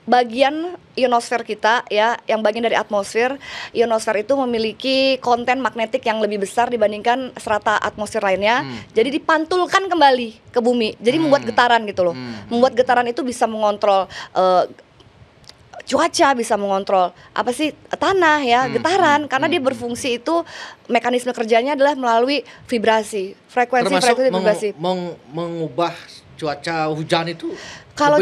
bagian ionosfer kita ya, yang bagian dari atmosfer. Ionosfer itu memiliki konten magnetik yang lebih besar dibandingkan strata atmosfer lainnya. Jadi dipantulkan kembali ke bumi. Jadi membuat getaran gitu loh. Membuat getaran itu bisa mengontrol cuaca, bisa mengontrol tanah ya, getaran, karena dia berfungsi itu mekanisme kerjanya adalah melalui vibrasi, frekuensi vibrasi. Mengubah cuaca hujan itu. Kalau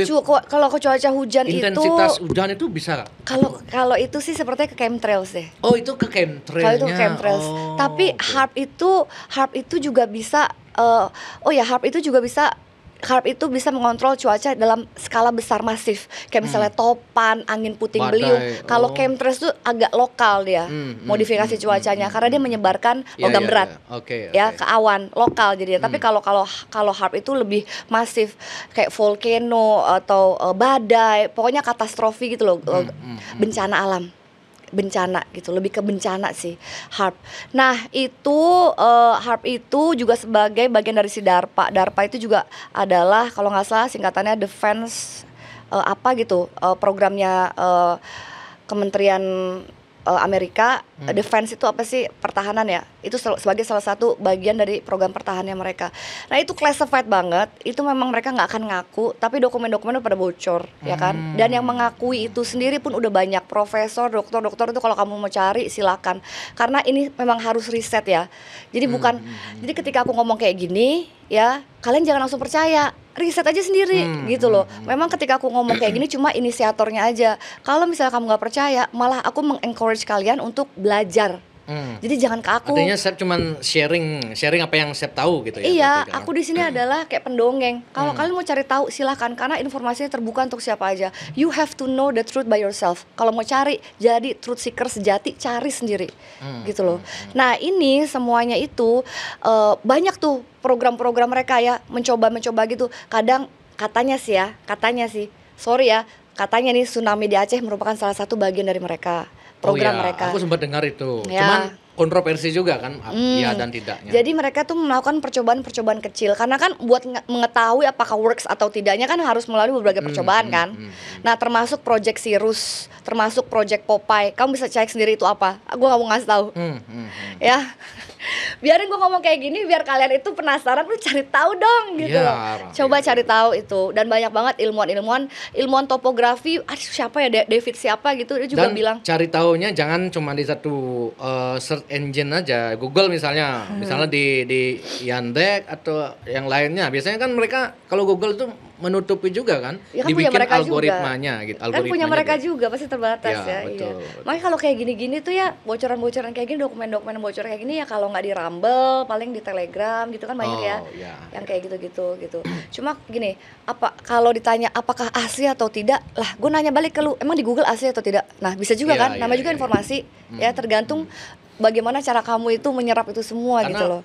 cuaca hujan intensitas hujan itu bisa nggak? Kalau itu sih sepertinya ke chemtrails deh. Oh, itu ke chemtrailnya. Kalau itu ke chemtrails. Tapi HARP itu juga bisa HARP itu bisa mengontrol cuaca dalam skala besar masif. Kayak misalnya topan, angin puting beliung. Kalau chemtrails itu agak lokal dia, modifikasi cuacanya, karena dia menyebarkan logam berat ke awan lokal jadinya. Tapi kalau HARP itu lebih masif, kayak volcano atau badai, pokoknya katastrofi gitu loh, bencana alam. Bencana gitu, lebih ke bencana sih HARP. Nah itu HARP itu juga sebagai bagian dari si DARPA. DARPA itu juga adalah kalau nggak salah singkatannya Defense programnya Kementerian Amerika. Defense itu apa sih? Pertahanan ya. Itu sebagai salah satu bagian dari program pertahanannya mereka. Nah itu classified banget. Itu memang mereka nggak akan ngaku, tapi dokumen-dokumennya pada bocor, ya kan. Dan yang mengakui itu sendiri pun udah banyak. Profesor, dokter itu kalau kamu mau cari silakan. Karena ini memang harus riset ya. Jadi jadi ketika aku ngomong kayak gini ya, kalian jangan langsung percaya. Riset aja sendiri gitu loh. Memang ketika aku ngomong kayak gini cuma inisiatornya aja. Kalau misalnya kamu nggak percaya, malah aku mengencourage kalian untuk belajar. Jadi jangan ke aku. Artinya Sep cuman sharing apa yang Sep tahu gitu ya. Iya, aku di sini adalah kayak pendongeng. Kalau kalian mau cari tahu silahkan, karena informasinya terbuka untuk siapa aja. You have to know the truth by yourself. Kalau mau cari jadi truth seeker sejati, cari sendiri. Gitu loh. Nah, ini semuanya itu banyak tuh program-program mereka ya, mencoba gitu. Kadang katanya sih, sorry ya, katanya nih tsunami di Aceh merupakan salah satu bagian dari mereka. Program mereka. Aku sempat dengar itu. Ya. Cuman kontroversi juga kan, iya dan tidaknya. Jadi mereka tuh melakukan percobaan-percobaan kecil karena kan buat mengetahui apakah works atau tidaknya kan harus melalui berbagai percobaan kan. Nah, termasuk project Sirus, termasuk project Popeye. Kamu bisa cek sendiri itu apa. Gue nggak mau ngasih tahu. Ya. Biarin gue ngomong kayak gini biar kalian itu penasaran, lu cari tahu dong gitu loh. Coba cari tahu itu, dan banyak banget ilmuwan topografi. Siapa ya, David siapa gitu, dia juga dan bilang cari taunya jangan cuma di satu search engine aja, Google misalnya di Yandex atau yang lainnya. Biasanya kan mereka kalau Google itu menutupi juga kan, ya kan dibikin punya mereka algoritmanya juga. gitu. Kan punya mereka juga pasti terbatas ya. Betul, Iya. Makanya kalau kayak gini-gini tuh ya, bocoran-bocoran kayak gini, dokumen-dokumen bocor kayak gini ya, kalau nggak di Rumble paling di Telegram gitu kan banyak ya. Yang kayak gitu-gitu gitu. Cuma gini, kalau ditanya apakah asli atau tidak, lah gue nanya balik ke lu, emang di Google asli atau tidak? Nah, bisa juga kan, namanya juga informasi. Ya tergantung bagaimana cara kamu itu menyerap itu semua. Karena, gitu loh.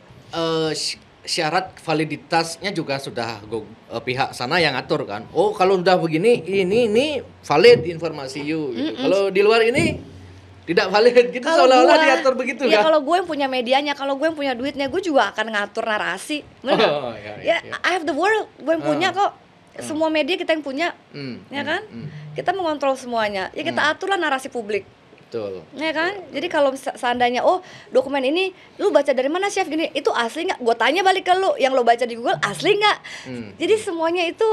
Syarat validitasnya juga sudah pihak sana yang atur kan. Oh, kalau udah begini ini valid informasi you gitu. Kalau di luar ini tidak valid gitu, seolah-olah diatur begitu kan. Ya kalau gue yang punya medianya, kalau gue yang punya duitnya, gue juga akan ngatur narasi. Benar? Ya, I have the world, gue yang punya kok. Semua media kita yang punya. Ya kan? Kita mengontrol semuanya. Ya kita aturlah narasi publik. Betul. Ya kan? Jadi kalau seandainya dokumen ini lu baca dari mana, chef, gini, itu asli nggak? Gue tanya balik ke lu, yang lu baca di Google asli nggak? Jadi semuanya itu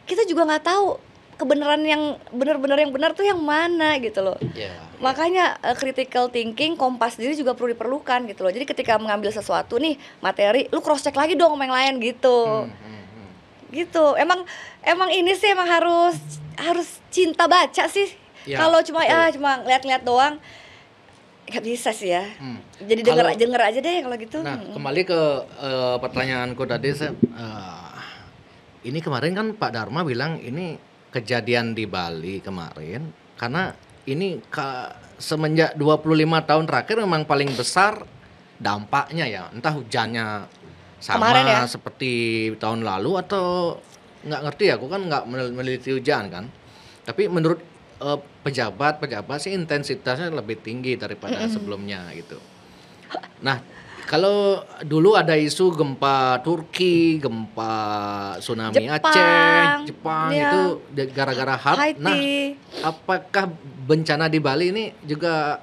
kita juga nggak tahu kebenaran yang benar-benar yang benar tuh yang mana gitu loh. Makanya critical thinking, kompas diri juga perlu diperlukan gitu loh. Jadi ketika mengambil sesuatu nih materi, lu cross check lagi dong sama yang lain gitu. Gitu. Emang ini sih emang harus cinta baca sih. Kalau cuma lihat-lihat doang nggak bisa sih ya. Jadi denger aja deh kalau gitu. Nah, kembali ke pertanyaanku tadi, ini kemarin kan Pak Dharma bilang ini kejadian di Bali kemarin karena ini semenjak 25 tahun terakhir memang paling besar dampaknya ya. Entah hujannya sama ya? Seperti tahun lalu atau nggak ngerti ya, aku kan nggak meneliti hujan kan. Tapi menurut pejabat sih intensitasnya lebih tinggi daripada sebelumnya gitu. Nah, kalau dulu ada isu gempa Turki, gempa tsunami Aceh, Jepang itu gara-gara HARP. Nah, apakah bencana di Bali ini juga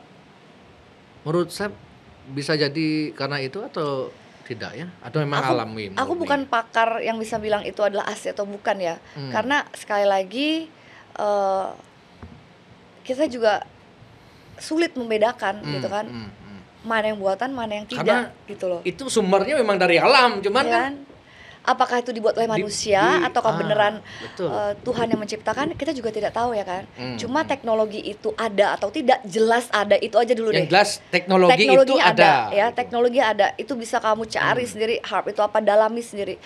menurut saya bisa jadi karena itu atau tidak ya? Atau memang alami? Aku bukan pakar yang bisa bilang itu adalah asli atau bukan ya. Karena sekali lagi kita juga sulit membedakan gitu kan, mana yang buatan, mana yang tidak. Karena gitu loh. Itu sumbernya memang dari alam, cuman ya kan apakah itu dibuat oleh manusia ataukah beneran Tuhan yang menciptakan, kita juga tidak tahu ya kan. Cuma teknologi itu ada atau tidak, jelas ada, itu aja dulu deh. Yang jelas teknologi itu ada ya, teknologi ada, itu bisa kamu cari sendiri, HARP itu apa, dalami sendiri.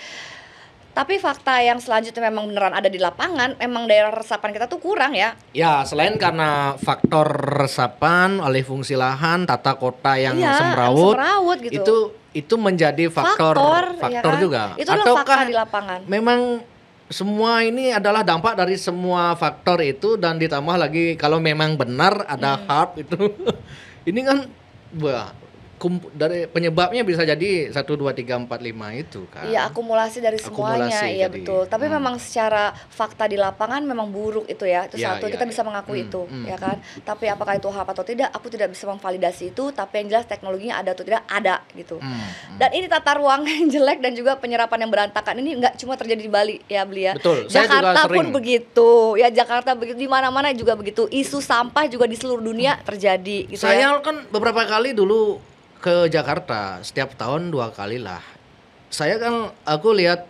Tapi fakta yang selanjutnya memang beneran ada di lapangan, memang daerah resapan kita tuh kurang ya. Ya, selain karena faktor resapan, alih fungsi lahan, tata kota yang semrawut gitu. Itu menjadi faktor ya kan? Juga. Itulah fakta di lapangan. Memang semua ini adalah dampak dari semua faktor itu, dan ditambah lagi kalau memang benar ada HARP itu. Ini kan dari penyebabnya bisa jadi 1, 2, 3, 4, 5 itu kan. Iya, akumulasi dari semuanya. Iya betul. Tapi memang secara fakta di lapangan memang buruk itu ya. Itu satu, kita bisa mengakui itu, ya kan. Tapi apakah itu HARP atau tidak, aku tidak bisa memvalidasi itu. Tapi yang jelas teknologinya ada atau tidak, ada gitu. Dan ini tata ruang yang jelek dan juga penyerapan yang berantakan ini nggak cuma terjadi di Bali ya, Beli ya. Betul. Jakarta pun begitu. Ya, Jakarta begitu, di mana-mana juga begitu. Isu sampah juga di seluruh dunia terjadi gitu. Saya kan beberapa kali dulu ke Jakarta, setiap tahun 2 kali lah. Aku lihat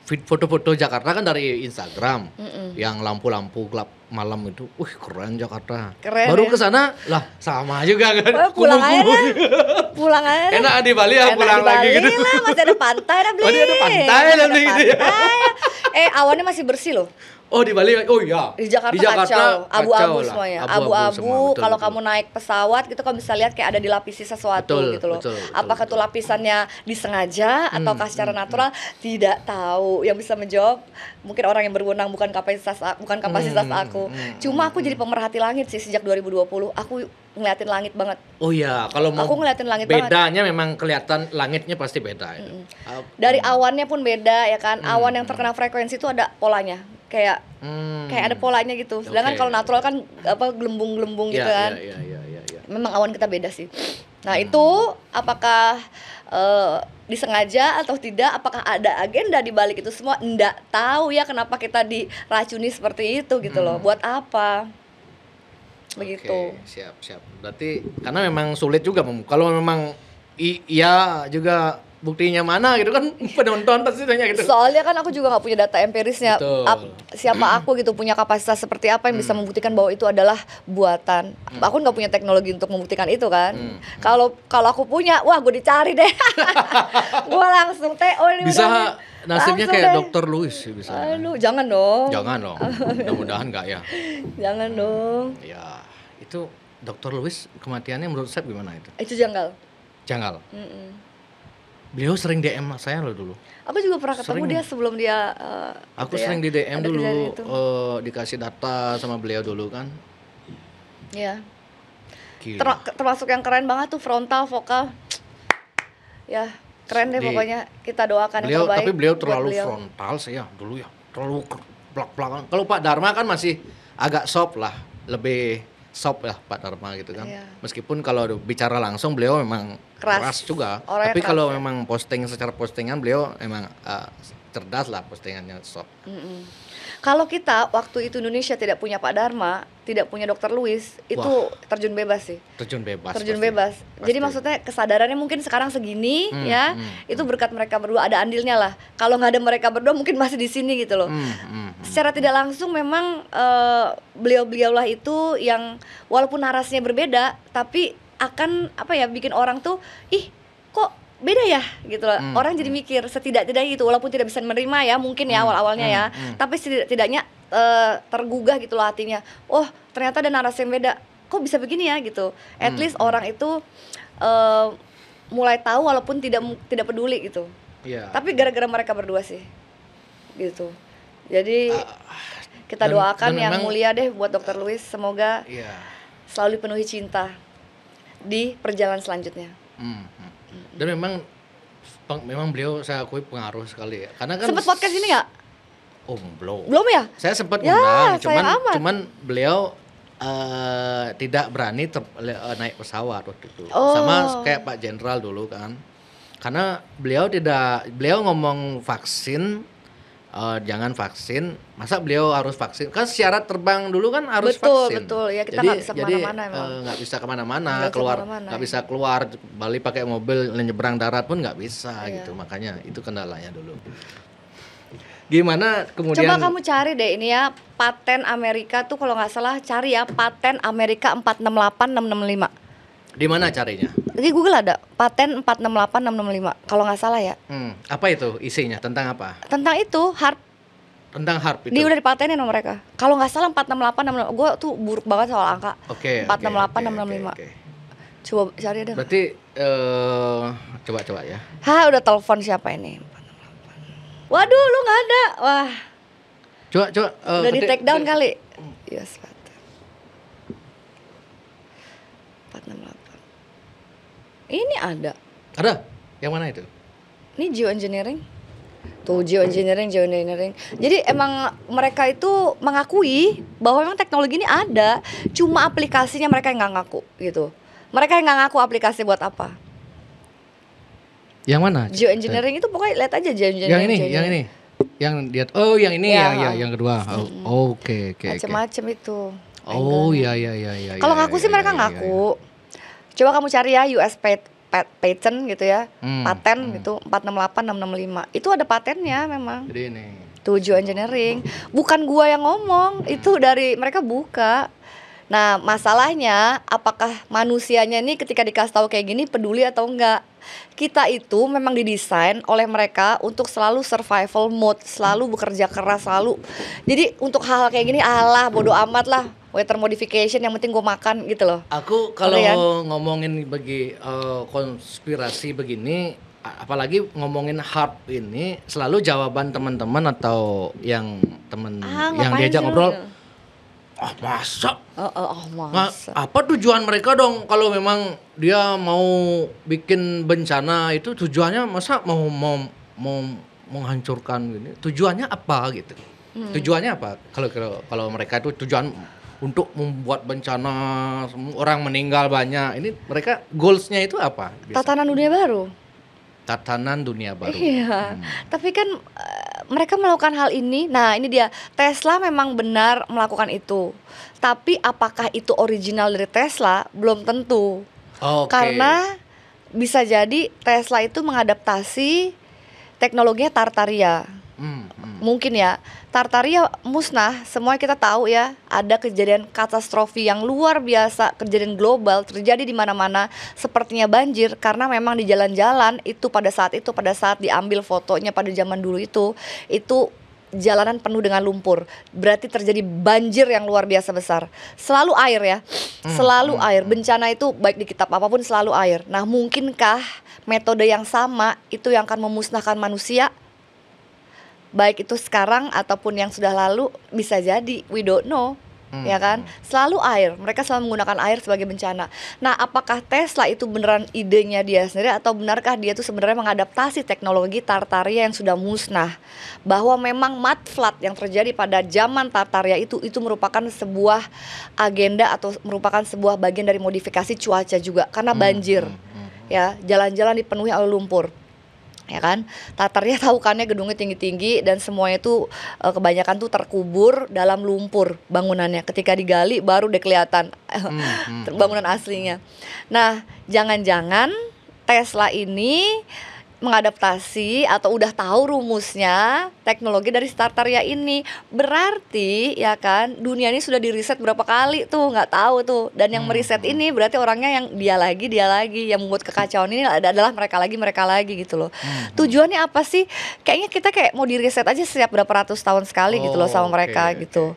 foto-foto Jakarta kan dari Instagram, yang lampu-lampu gelap malam itu, keren Jakarta. Baru ke sana lah sama juga kan. Pulang aja. Enak di Bali ya, pulang lagi gitu. Lah, masih ada pantai dah, Beli. Ada pantai lah, Beli gitu ya. Awannya masih bersih loh. Oh di Bali, oh iya. Di Jakarta kacau, abu-abu lah. semuanya, Abu-abu abu-abu. semua, betul, Kalau betul. kamu naik pesawat gitu, kamu bisa lihat kayak ada dilapisi sesuatu Betul, gitu loh. betul, Apakah betul. tuh lapisannya disengaja ataukah secara natural? Tidak tahu. Yang bisa menjawab mungkin orang yang berwenang, bukan kapasitas aku. Cuma aku jadi pemerhati langit sih sejak 2020. Aku ngeliatin langit banget. Oh iya, kalau mau Aku ngeliatin langit banget. bedanya memang kelihatan langitnya pasti beda itu. Dari awannya pun beda ya kan. Awan yang terkena frekuensi itu ada polanya. Kayak ada polanya gitu. Sedangkan Oke. kalau natural kan apa gelembung-gelembung gitu kan. Iya. Memang awan kita beda sih. Nah, itu apakah disengaja atau tidak? Apakah ada agenda di balik itu semua? Nggak tahu ya kenapa kita diracuni seperti itu gitu loh. Buat apa? Begitu. Oke, siap. Berarti karena memang sulit juga kalau memang iya juga buktinya mana gitu kan penonton pasti tanya gitu. Soalnya kan aku juga nggak punya data empirisnya. Betul. Siapa aku gitu punya kapasitas seperti apa yang bisa membuktikan bahwa itu adalah buatan. Aku nggak punya teknologi untuk membuktikan itu kan. Kalau aku punya, wah gue dicari deh. Gue langsung TO ini Bisa udah. nasibnya Langsung kayak deh. Dr. Louis bisa. Aduh, jangan dong. Jangan loh. Mudah-mudahan enggak ya. Jangan dong. Ya, itu Dr. Louis kematiannya menurut saya gimana itu? Itu janggal. Janggal. Beliau sering DM saya loh dulu. Aku juga pernah ketemu Sering. dia sebelum dia Aku itu ya, sering di DM ada dulu, kejadian itu. dikasih data sama beliau dulu kan. Iya. Gila. Termasuk yang keren banget tuh frontal, vokal. Ya, keren deh pokoknya. Kita doakan yang terbaik. Tapi beliau buat terlalu beliau. frontal sih ya dulu ya. Terlalu belak-belakan. Kalau Pak Dharma kan masih agak soft lah, lebih soft lah Pak Dharma gitu kan. Iya. Meskipun kalau bicara langsung beliau memang keras juga. Orangnya Tapi keras, kalau ya. memang secara postingan beliau memang cerdas lah postingannya soft. Kalau kita waktu itu Indonesia tidak punya Pak Dharma, tidak punya Dr. Louis, itu terjun bebas sih. Terjun bebas. Terjun pasti. bebas. Jadi Pasti. maksudnya kesadarannya mungkin sekarang segini ya, itu berkat mereka berdua, ada andilnya lah. Kalau nggak ada mereka berdua mungkin masih di sini gitu loh. Secara tidak langsung memang beliau-beliau lah itu yang walaupun narasinya berbeda, tapi akan apa ya bikin orang tuh kok beda ya gitu loh. Orang jadi mikir setidak-tidaknya gitu, walaupun tidak bisa menerima ya mungkin ya awal-awalnya ya, tapi setidaknya tergugah gitu loh hatinya. Oh ternyata ada narasi yang beda, kok bisa begini ya gitu. At least orang itu mulai tahu walaupun tidak peduli gitu. Iya. Tapi gara-gara mereka berdua sih gitu. Jadi kita dan doakan yang memang- mulia deh buat Dr. Louis, semoga Iya. selalu dipenuhi cinta di perjalanan selanjutnya. Dan memang beliau saya akui pengaruh sekali ya. Karena kan Sempet podcast ini nggak? Oh, belum. Belum ya? Saya sempat Ya, undang, sayang amat. cuman beliau tidak berani naik pesawat waktu itu. Oh. Sama kayak Pak Jenderal dulu kan. Karena beliau ngomong vaksin, jangan vaksin. Masa beliau harus vaksin? Kan syarat terbang dulu kan harus vaksin. Betul. Ya kita nggak bisa kemana-mana emang. Nggak bisa kemana-mana, Nggak bisa keluar kemana-mana, nggak ya. bisa keluar Bali pakai mobil nyebrang darat pun nggak bisa Iya. gitu. Makanya itu kendalanya dulu. Gimana kemudian? Coba kamu cari deh ini ya, paten Amerika tuh kalau nggak salah cari ya, paten Amerika 468665. Di mana carinya? Di Google ada paten 468665 kalau nggak salah ya. Apa itu isinya? Tentang apa? Tentang itu harp. Tentang harp itu. Dia udah dipatenin sama mereka. Kalau nggak salah 468665. Gue tuh buruk banget soal angka. Oke. 468665. Oke. Coba cari deh. Berarti coba ya. Udah telepon siapa ini? Waduh, lu nggak ada. Wah, Coba. udah di take down kali. Yes, paten 468. Ini ada. Ada? Yang mana itu? Ini geoengineering. Tuh geoengineering. Jadi emang mereka itu mengakui bahwa memang teknologi ini ada, cuma aplikasinya mereka yang nggak ngaku gitu. Mereka yang nggak ngaku aplikasi buat apa. Yang mana? Geoengineering itu pokoknya lihat aja geoengineering. Yang ini. Yang dia yang ini Ya. yang kedua. Oke. Macem-macem itu. Oh, iya. Kalau ngaku sih mereka ngaku. Coba kamu cari ya US patent gitu ya, paten gitu 468665. Itu ada patennya memang. Jadi ini. Tuh geoengineering. Bukan gua yang ngomong, itu dari mereka buka. Nah, masalahnya apakah manusianya ini ketika dikasih tahu kayak gini peduli atau enggak? Kita itu memang didesain oleh mereka untuk selalu survival mode, selalu bekerja keras, selalu. Jadi untuk hal-hal kayak gini, alah bodo amat lah, weather modification yang penting gue makan gitu loh. Aku kalau Ngerti kan? ngomongin konspirasi begini, apalagi ngomongin hard ini, selalu jawaban teman-teman atau yang teman yang Ngapain diajak sih lu? ngobrol, ah masa? Masa. Apa tujuan mereka dong kalau memang dia mau bikin bencana itu tujuannya masa mau menghancurkan gini? Tujuannya apa gitu? Tujuannya apa? Kalau mereka itu tujuan untuk membuat bencana, orang meninggal banyak. Ini mereka goalsnya itu apa? Tatanan dunia baru. Tatanan dunia baru. Iya, tapi kan mereka melakukan hal ini. Nah, ini dia. Tesla memang benar melakukan itu. Tapi apakah itu original dari Tesla? Belum tentu. Oke. Karena bisa jadi Tesla itu mengadaptasi teknologinya Tartaria. Mungkin ya, Tartaria musnah, semua kita tahu ya, ada kejadian katastrofi yang luar biasa, kejadian global terjadi di mana-mana, sepertinya banjir karena memang di jalan-jalan itu pada saat diambil fotonya pada zaman dulu itu jalanan penuh dengan lumpur. Berarti terjadi banjir yang luar biasa besar. Selalu air ya. Selalu air. Bencana itu baik di kitab apapun selalu air. Nah, mungkinkah metode yang sama itu yang akan memusnahkan manusia? Baik itu sekarang ataupun yang sudah lalu, bisa jadi, we don't know. Ya kan, selalu air, mereka selalu menggunakan air sebagai bencana. Nah, apakah Tesla itu beneran idenya dia sendiri atau benarkah dia itu sebenarnya mengadaptasi teknologi Tartaria yang sudah musnah? Bahwa memang mud flood yang terjadi pada zaman Tartaria itu merupakan sebuah agenda atau merupakan sebuah bagian dari modifikasi cuaca juga karena banjir. Ya, jalan-jalan dipenuhi oleh lumpur. Ya kan, Tartaria tahu kan ya, gedungnya tinggi-tinggi dan semuanya itu kebanyakan tuh terkubur dalam lumpur bangunannya. Ketika digali baru deh kelihatan bangunan aslinya. Nah, jangan-jangan Tesla ini mengadaptasi atau udah tahu rumusnya teknologi dari Tartaria ini. Berarti ya kan, dunia ini sudah diriset berapa kali tuh, nggak tahu tuh. Dan yang meriset ini berarti orangnya yang dia lagi yang membuat kekacauan ini adalah mereka lagi gitu loh. Tujuannya apa sih? Kayaknya kita kayak mau diriset aja setiap berapa ratus tahun sekali gitu loh sama mereka gitu.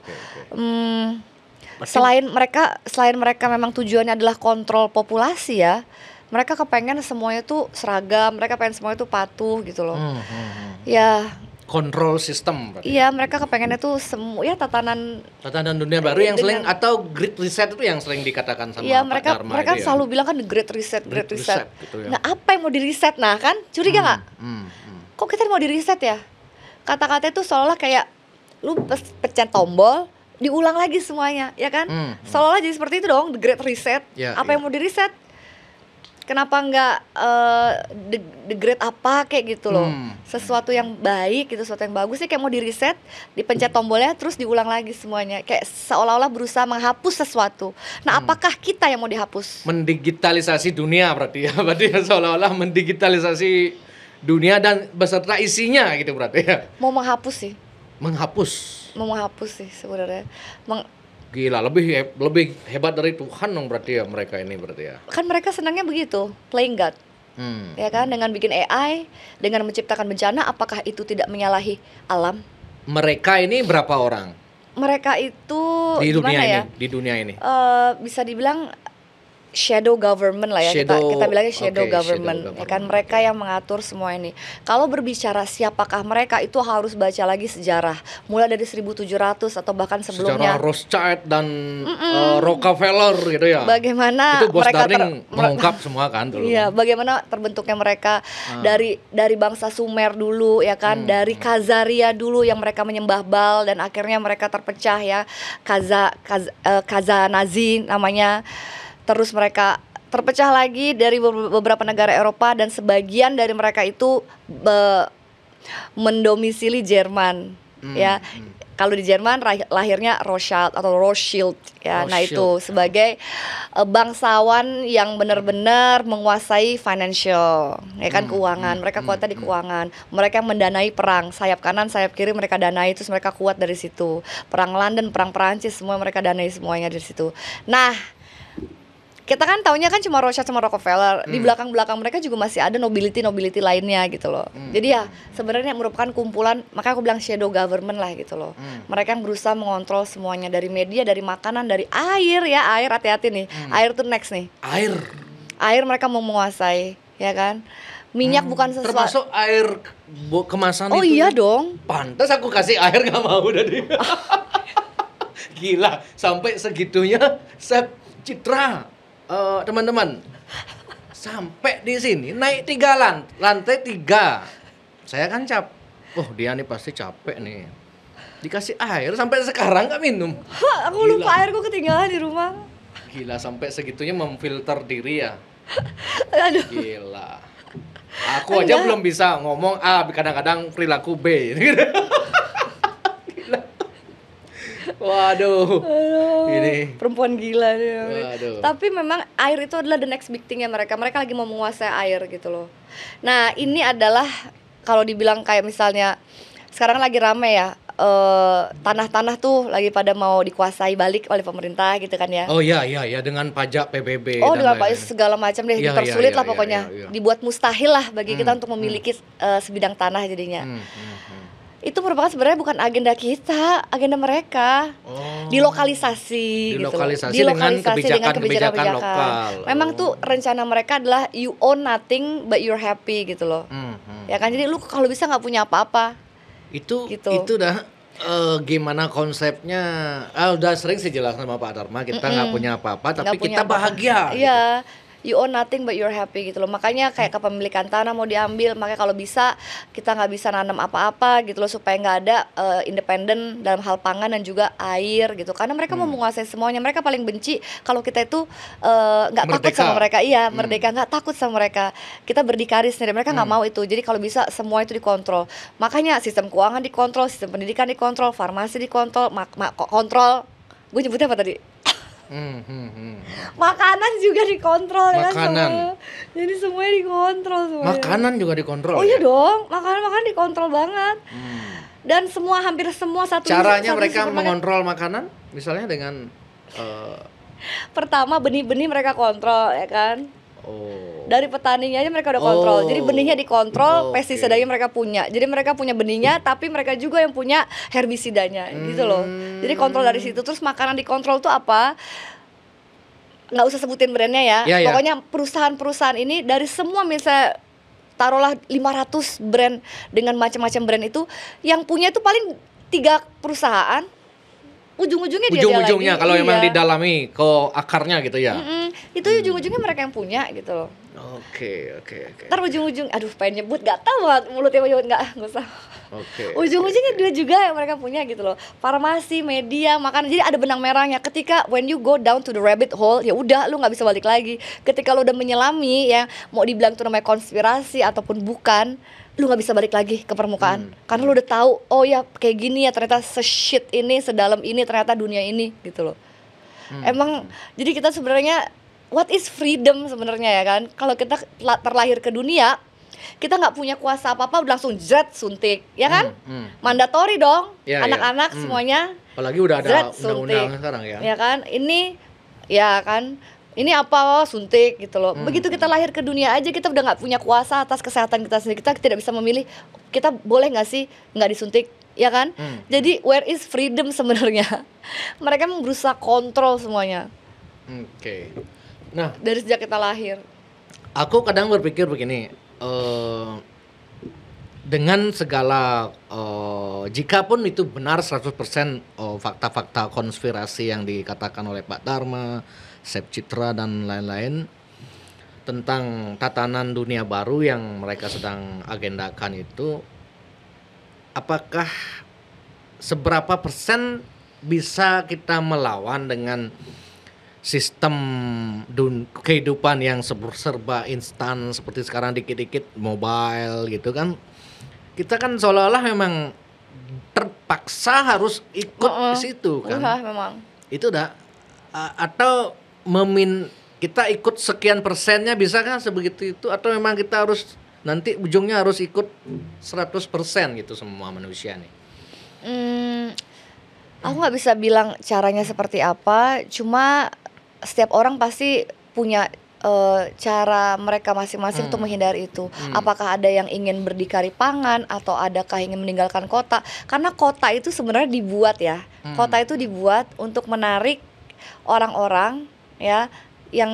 Selain mereka memang tujuannya adalah kontrol populasi ya. Mereka kepengen semuanya tuh seragam, mereka pengen semuanya tuh patuh gitu loh. Ya, Kontrol sistem. iya, mereka kepengennya tuh semua ya tatanan dunia baru yang sering dengan- atau Great Reset itu yang sering dikatakan sama Iya, Pak Dharma mereka itu ya. selalu bilang kan the great reset. Reset gitu ya. Nah, apa yang mau di reset? Nah, kan curiga nggak? Kok kita mau di reset ya? Kata-kata itu seolah kayak lu pencet tombol, diulang lagi semuanya, ya kan? Seolah jadi seperti itu dong, the great reset. Ya, Apa yang mau di reset? Kenapa nggak the great apa kayak gitu loh? Sesuatu yang baik gitu, sesuatu yang bagus sih kayak mau di reset, dipencet tombolnya terus diulang lagi semuanya. Kayak seolah-olah berusaha menghapus sesuatu. Nah, apakah kita yang mau dihapus? Mendigitalisasi dunia berarti ya. Berarti ya seolah-olah mendigitalisasi dunia dan beserta isinya gitu berarti ya. Mau menghapus sih. Menghapus. Sih sebenarnya. Gila, lebih hebat dari Tuhan dong berarti ya mereka ini berarti ya. Kan mereka senangnya begitu, playing God. Ya kan, dengan bikin AI, dengan menciptakan bencana, apakah itu tidak menyalahi alam? Mereka ini berapa orang Mereka itu di dunia gimana ini? ya? Di dunia ini. Bisa dibilang shadow government lah ya, kita bilangnya shadow government. Ya kan, mereka yang mengatur semua ini. Kalau berbicara siapakah mereka, itu harus baca lagi sejarah, mulai dari 1700 atau bahkan sebelumnya. Secara Rothschild dan Rockefeller gitu ya. Bagaimana itu Bos mereka Darling mengungkap semua kan dulu. Iya, bagaimana terbentuknya mereka dari bangsa Sumer dulu ya kan, dari Khazaria dulu yang mereka menyembah Baal dan akhirnya mereka terpecah ya, Khazanazi namanya. Terus mereka terpecah lagi dari beberapa negara Eropa dan sebagian dari mereka itu mendomisili Jerman ya. Kalau di Jerman lahirnya Rothschild atau Rothschild ya. Nah Rothschild. itu sebagai bangsawan yang benar-benar menguasai financial, ya kan, keuangan. Mereka kuatnya di keuangan. Mereka yang mendanai perang, sayap kanan, sayap kiri mereka danai, terus mereka kuat dari situ. Perang London, perang Perancis, semua mereka danai semuanya dari situ. Nah, kita kan taunya kan cuma Rothschild sama Rockefeller. Di belakang-belakang mereka juga masih ada nobility lainnya gitu loh. Jadi ya sebenarnya merupakan kumpulan, makanya aku bilang shadow government lah gitu loh. Mereka yang berusaha mengontrol semuanya, dari media, dari makanan, dari air ya. Air, hati-hati nih. Air tuh next nih. Air mereka mau menguasai, ya kan. Minyak bukan sesuatu. Termasuk air kemasan Oh itu. iya dong. Pantas aku kasih air nggak mau tadi. Gila, sampai segitunya Chef Citra. Teman-teman, sampai di sini naik 3 lantai 3. Saya kan dia nih pasti capek nih. Dikasih air sampai sekarang nggak minum. Aku lupa airku ketinggalan di rumah. Gila, sampai segitunya memfilter diri ya. Aduh. Gila. Aku aja belum bisa ngomong A, kadang-kadang perilaku B. Gila. Waduh. Ini Perempuan gila nih. Waduh. Tapi memang air itu adalah the next big thing ya mereka. Mereka lagi mau menguasai air gitu loh. Nah, ini adalah kalau dibilang kayak misalnya sekarang lagi rame ya, tanah-tanah tuh lagi pada mau dikuasai balik oleh pemerintah gitu kan ya. Oh iya dengan pajak PBB Oh, dan dengan lain-lain. segala macam deh, Iya, dipersulit iya, lah iya, pokoknya. iya, iya. Dibuat mustahil lah bagi kita untuk memiliki sebidang tanah jadinya. Itu merupakan sebenarnya bukan agenda kita, agenda mereka. Dilokalisasi gitu loh. Dilokalisasi dengan kebijakan lokal. Memang tuh rencana mereka adalah you own nothing but you're happy gitu loh. Ya kan, jadi lu kalau bisa nggak punya apa-apa. Itu Gitu. dah gimana konsepnya? Udah sering sih jelas sama Pak Dharma, kita nggak punya apa-apa tapi Nggak punya kita apa-apa. bahagia. Iya. You own nothing but you're happy gitu loh. Makanya kayak kepemilikan tanah mau diambil, makanya kalau bisa kita nggak bisa nanam apa-apa gitu loh, supaya nggak ada independen dalam hal pangan dan juga air gitu. Karena mereka mau menguasai semuanya. Mereka paling benci kalau kita itu nggak takut Merdeka. sama mereka. Iya, merdeka, nggak takut sama mereka. Kita berdikari sendiri. Mereka nggak mau itu. Jadi kalau bisa semua itu dikontrol. Makanya sistem keuangan dikontrol, sistem pendidikan dikontrol, farmasi dikontrol, kontrol. Gue nyebutnya apa tadi? Makanan juga dikontrol ya kan, Makanan. semua. Jadi semuanya dikontrol semuanya. Makanan juga dikontrol. Oh iya ya? dong, makanan dikontrol banget. Dan hampir semua Caranya satu mereka supermarket. mengontrol makanan misalnya dengan Pertama benih-benih mereka kontrol ya kan. Dari petaninya aja mereka udah kontrol. Jadi benihnya dikontrol, Oke. pestisidanya mereka punya. Jadi mereka punya benihnya, tapi mereka juga yang punya herbisidanya gitu loh. Jadi kontrol dari situ. Terus makanan dikontrol tuh apa? Nggak usah sebutin brandnya ya. Iya, iya. Pokoknya perusahaan-perusahaan ini dari semua misalnya taruhlah 500 brand dengan macam-macam brand itu, yang punya itu paling 3 perusahaan. Ujung-ujungnya dia ujung-ujungnya lagi. kalau emang Iya. didalami ke akarnya gitu ya. Itu ujung-ujungnya mereka yang punya gitu loh. Oke. Ntar ujung-ujung, aduh pengen nyebut, gak tau banget mulutnya mau nyebut, nggak usah. Oke. Ujung-ujungnya dia juga yang mereka punya gitu loh. Farmasi, media, makanan, jadi ada benang merahnya. Ketika when you go down to the rabbit hole, ya udah lu nggak bisa balik lagi. Ketika lu udah menyelami ya, mau dibilang itu namanya konspirasi ataupun bukan, lu nggak bisa balik lagi ke permukaan. Karena lu udah tahu, oh ya kayak gini ya, ternyata se-shit ini, sedalam ini ternyata dunia ini gitu loh. Emang jadi kita sebenarnya what is freedom sebenarnya ya kan? Kalau kita terlahir ke dunia, kita nggak punya kuasa apa-apa, udah langsung zret suntik, ya kan? Mandatori dong, Ya, anak-anak ya. semuanya Apalagi udah ada zret undang-undang suntik, sekarang ya. ya kan? Ini, ya kan? Ini apa, suntik gitu loh. Begitu kita lahir ke dunia aja, kita udah nggak punya kuasa atas kesehatan kita sendiri. Kita tidak bisa memilih, kita boleh nggak sih nggak disuntik, ya kan? Jadi where is freedom sebenarnya? Mereka memang berusaha kontrol semuanya Oke. Nah, dari sejak kita lahir. aku kadang berpikir begini, dengan segala jika pun itu benar 100% fakta-fakta konspirasi yang dikatakan oleh Pak Dharma, Chef Citra dan lain-lain tentang tatanan dunia baru yang mereka sedang agendakan itu, apakah seberapa persen bisa kita melawan dengan sistem kehidupan yang serba instan seperti sekarang, dikit-dikit mobile gitu kan. Kita kan seolah-olah memang paksa harus ikut Heeh. di situ kan. Memang. Itu udah atau kita ikut sekian persennya bisa kan sebegitu itu, atau memang kita harus nanti ujungnya harus ikut 100% gitu semua manusia nih. Aku nggak bisa bilang caranya seperti apa, cuma setiap orang pasti punya cara mereka masing-masing untuk menghindari itu. Apakah ada yang ingin berdikari pangan atau adakah ingin meninggalkan kota? Karena kota itu sebenarnya dibuat ya. Kota itu dibuat untuk menarik orang-orang ya yang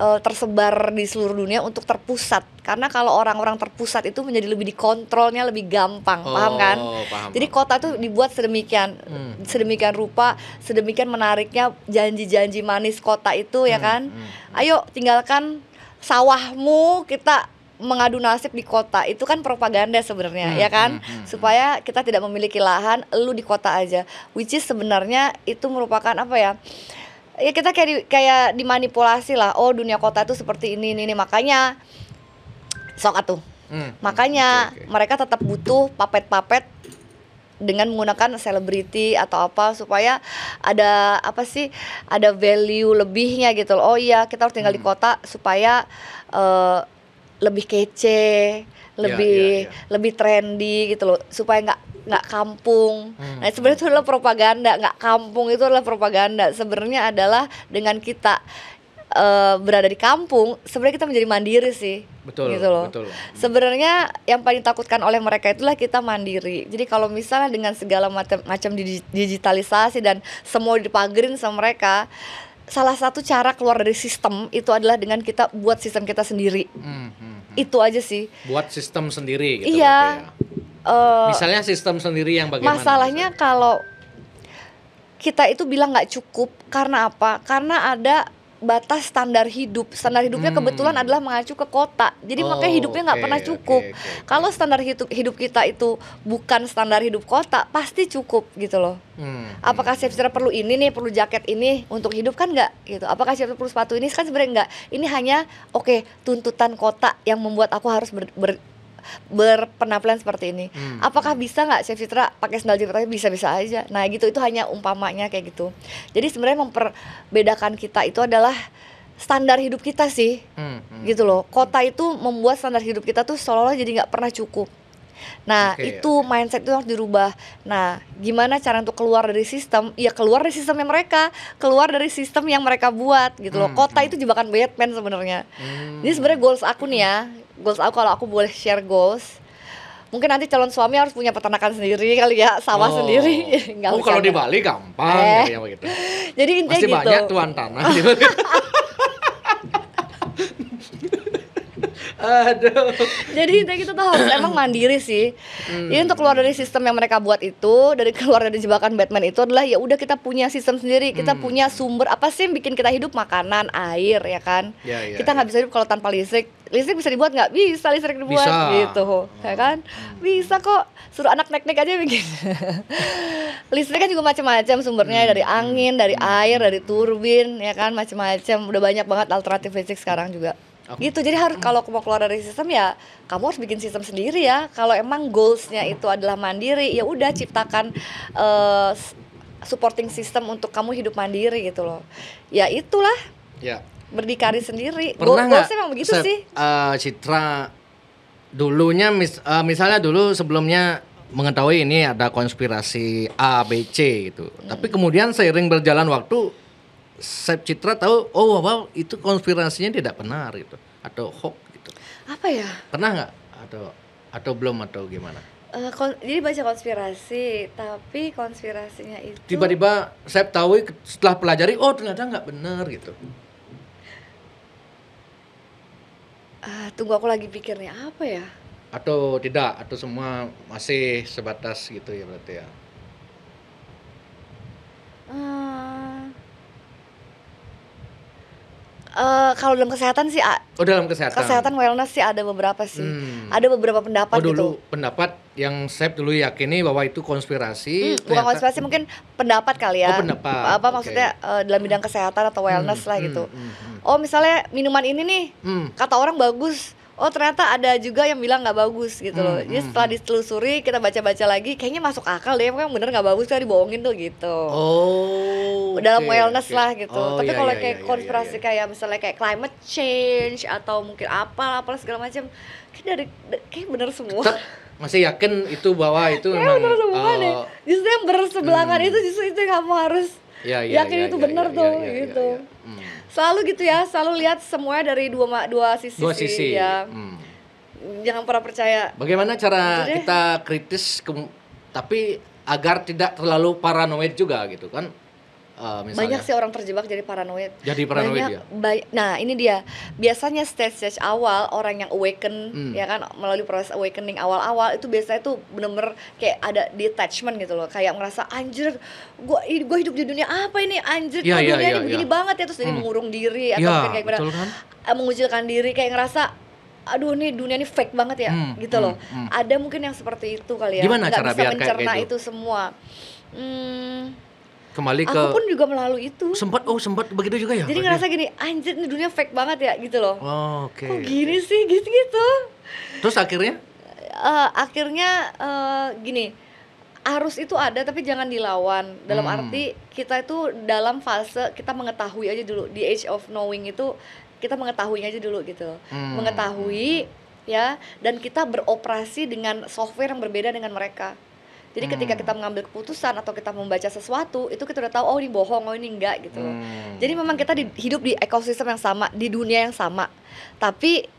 tersebar di seluruh dunia untuk terpusat. Karena kalau orang-orang terpusat itu menjadi lebih dikontrolnya lebih gampang, paham kan? Paham. Jadi kota itu dibuat sedemikian rupa, sedemikian menariknya janji-janji manis kota itu ya kan. Ayo tinggalkan sawahmu, kita mengadu nasib di kota. Itu kan propaganda sebenarnya ya kan. Supaya kita tidak memiliki lahan, lu di kota aja. Which is sebenarnya itu merupakan apa ya? Ya kita kayak dimanipulasi lah. Oh, dunia kota itu seperti ini. Makanya sok atuh. Makanya mereka tetap butuh papet-papet dengan menggunakan selebriti atau apa supaya ada apa sih, ada value lebihnya gitu loh. Oh iya, kita harus tinggal di kota supaya lebih kece, lebih trendy gitu loh, supaya nggak kampung. Nah sebenarnya itu adalah propaganda, nggak kampung itu adalah propaganda. Sebenarnya adalah dengan kita berada di kampung, sebenarnya kita menjadi mandiri sih. Betul, gitu loh. betul. Sebenarnya yang paling takutkan oleh mereka itulah kita mandiri. Jadi kalau misalnya dengan segala macam digitalisasi dan semua dipagerin sama mereka, salah satu cara keluar dari sistem itu adalah dengan kita buat sistem kita sendiri. Itu aja sih. Buat sistem sendiri gitu. Iya. Misalnya sistem sendiri yang bagaimana? Masalahnya kalau kita itu bilang nggak cukup karena apa? Karena ada batas standar hidup. Standar hidupnya kebetulan adalah mengacu ke kota. Jadi makanya hidupnya nggak pernah cukup. Kalau standar hidup kita itu bukan standar hidup kota, pasti cukup gitu loh. Apakah Chef Citra perlu ini nih, perlu jaket ini untuk hidup, kan nggak gitu. Apakah Chef Citra perlu sepatu ini, kan sebenarnya nggak. Ini hanya tuntutan kota yang membuat aku harus berpenampilan seperti ini. Apakah bisa nggak Chef Citra pakai sandal jepit? Bisa-bisa aja. Nah gitu, itu hanya umpamanya kayak gitu. Jadi sebenarnya memperbedakan kita itu adalah standar hidup kita sih. Gitu loh. Kota itu membuat standar hidup kita tuh seolah-olah jadi nggak pernah cukup. Nah mindset itu harus dirubah. Nah gimana cara untuk keluar dari sistem? Ya keluar dari sistemnya mereka, keluar dari sistem yang mereka buat gitu loh. Kota itu jebakan Batman sebenarnya. Jadi sebenarnya goals aku nih ya, goals aku, kalau aku boleh share goals, mungkin nanti calon suami harus punya peternakan sendiri kali ya, sawah sendiri. Kalau di Bali gampang ya begitu. Jadi intinya pasti gitu. Banyak tuan tanah. Aduh. Jadi intinya kita tuh harus emang mandiri sih. Jadi untuk keluar dari sistem yang mereka buat itu, keluar dari jebakan Batman itu adalah ya udah kita punya sistem sendiri, kita punya sumber apa sih yang bikin kita hidup, makanan, air ya kan. Kita nggak bisa hidup kalau tanpa listrik. Listrik bisa dibuat nggak? Bisa listrik dibuat gitu, ya kan? Bisa kok. Suruh anak teknik aja bikin. Listrik kan juga macam-macam sumbernya, dari angin, dari air, dari turbin, ya kan, macam-macam. Udah banyak banget alternatif listrik sekarang juga. Gitu. Jadi harus kalau mau keluar dari sistem ya kamu harus bikin sistem sendiri ya. Kalau emang goalsnya itu adalah mandiri, ya udah ciptakan supporting system untuk kamu hidup mandiri gitu loh. Ya itulah. Ya. Berdikari sendiri. Goalsnya emang begitu sih. Citra dulunya misalnya dulu sebelumnya mengetahui ini ada konspirasi A, B, C gitu. Tapi kemudian seiring berjalan waktu Chef Citra tahu, wow, itu konspirasinya tidak benar gitu, atau hoax gitu. Apa ya? Pernah nggak? Atau belum, atau gimana? Jadi baca konspirasi, tapi konspirasinya itu tiba-tiba Chef tahu setelah pelajari, ternyata nggak benar gitu. Tunggu aku lagi pikirnya apa ya? Atau tidak, atau semua masih sebatas gitu ya berarti ya. Kalau dalam kesehatan sih, dalam kesehatan wellness sih ada beberapa sih. Ada beberapa pendapat dulu gitu. Pendapat yang Chef dulu yakini bahwa itu konspirasi. Bukan konspirasi, mungkin pendapat kali ya. Pendapat. Maksudnya dalam bidang kesehatan atau wellness lah gitu. Oh misalnya minuman ini nih, kata orang bagus oh ternyata ada juga yang bilang nggak bagus gitu loh. Jadi setelah ditelusuri, kita baca-baca lagi, kayaknya masuk akal deh, emang bener nggak bagus, kan dibohongin tuh gitu. Oh, Dalam oke, wellness oke. lah gitu. Oh, Tapi ya, kalau ya, ya, kayak ya, ya, konspirasi ya. kayak misalnya kayak climate change atau mungkin apa segala macam, kayak bener semua. Masih yakin itu bahwa itu Kayak memang bener semua deh. Justru yang bersebelahan itu justru itu yang kamu harus ya, ya, yakin ya, itu ya, bener ya, tuh ya, ya, gitu. ya, ya. Selalu gitu ya, selalu lihat semuanya dari dua sisi Dua sih, sisi. ya. Jangan pernah percaya. Bagaimana cara Gitu deh. kita kritis tapi agar tidak terlalu paranoid juga gitu kan? Misalnya. Banyak sih orang terjebak jadi paranoid. Jadi paranoid Banyak, ya? Nah ini dia, biasanya stage awal orang yang awaken, ya kan, melalui proses awakening awal-awal itu biasanya tuh bener-bener kayak ada detachment gitu loh, kayak ngerasa anjir, gua hidup di dunia apa ini, anjir, Iya, kok iya, dunia iya, ini begini iya. banget ya, terus jadi mengurung diri atau Iya, mungkin kayak betul kan? mengucilkan diri, kayak ngerasa aduh nih dunia ini fake banget ya, gitu loh. Ada mungkin yang seperti itu kali ya, Gimana nggak cara bisa biar kayak mencerna gitu? itu semua. Kembali ke Aku pun juga melalui itu. sempat begitu juga ya? Jadi ngerasa gini, anjir ini dunia fake banget ya gitu loh. Oh, oke. Kok gini sih, gitu-gitu. Terus akhirnya? Akhirnya gini, arus itu ada tapi jangan dilawan. Dalam arti kita itu dalam fase kita mengetahui aja dulu, di age of knowing itu kita mengetahuinya aja dulu gitu loh. Mengetahui ya, dan kita beroperasi dengan software yang berbeda dengan mereka. Jadi ketika kita mengambil keputusan atau kita membaca sesuatu, itu kita udah tahu oh ini bohong, oh ini enggak gitu loh. Jadi memang kita hidup di ekosistem yang sama, di dunia yang sama. Tapi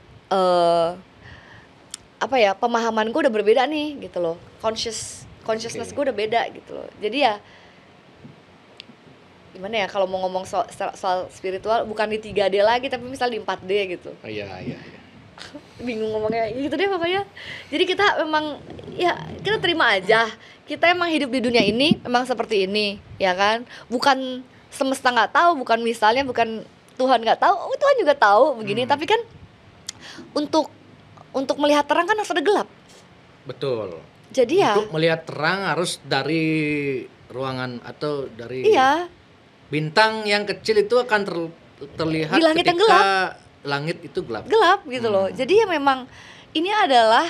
apa ya, pemahaman gue udah berbeda nih gitu loh. Consciousness gue udah beda gitu loh. Jadi ya gimana ya, kalau mau ngomong soal spiritual bukan di 3D lagi tapi misal di 4D gitu. Oh, iya. Bingung ngomongnya gitu deh pokoknya. Jadi kita memang ya kita terima aja, kita emang hidup di dunia ini memang seperti ini ya kan, bukan semesta nggak tahu, bukan Tuhan nggak tahu, Tuhan juga tahu begini. Tapi kan untuk melihat terang kan harus ada gelap. Betul. Jadi ya Untuk melihat terang harus dari ruangan atau dari iya, bintang yang kecil itu akan terlihat Di langit yang ketika gelap. langit itu gelap. gitu loh. Jadi ya memang ini adalah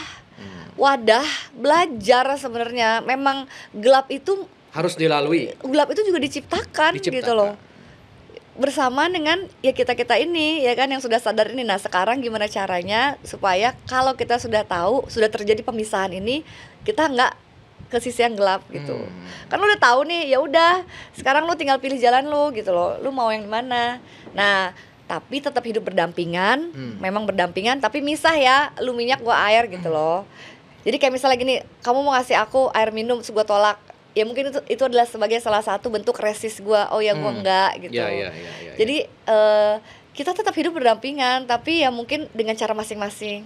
wadah belajar sebenarnya. Memang gelap itu juga diciptakan gitu loh, bersama dengan ya kita ini ya kan yang sudah sadar ini. Nah sekarang gimana caranya supaya kalau kita sudah tahu sudah terjadi pemisahan ini, kita nggak ke sisi yang gelap gitu. Kan lu udah tahu nih, ya udah sekarang lu tinggal pilih jalan lu gitu loh, lu mau yang mana. Nah tapi tetap hidup berdampingan, memang berdampingan tapi misah ya, lu minyak gua air gitu loh. Jadi kayak misalnya gini, kamu mau ngasih aku air minum, gua tolak, ya mungkin itu adalah sebagai salah satu bentuk resist gua, oh ya gua enggak gitu. Ya. Jadi kita tetap hidup berdampingan tapi ya mungkin dengan cara masing-masing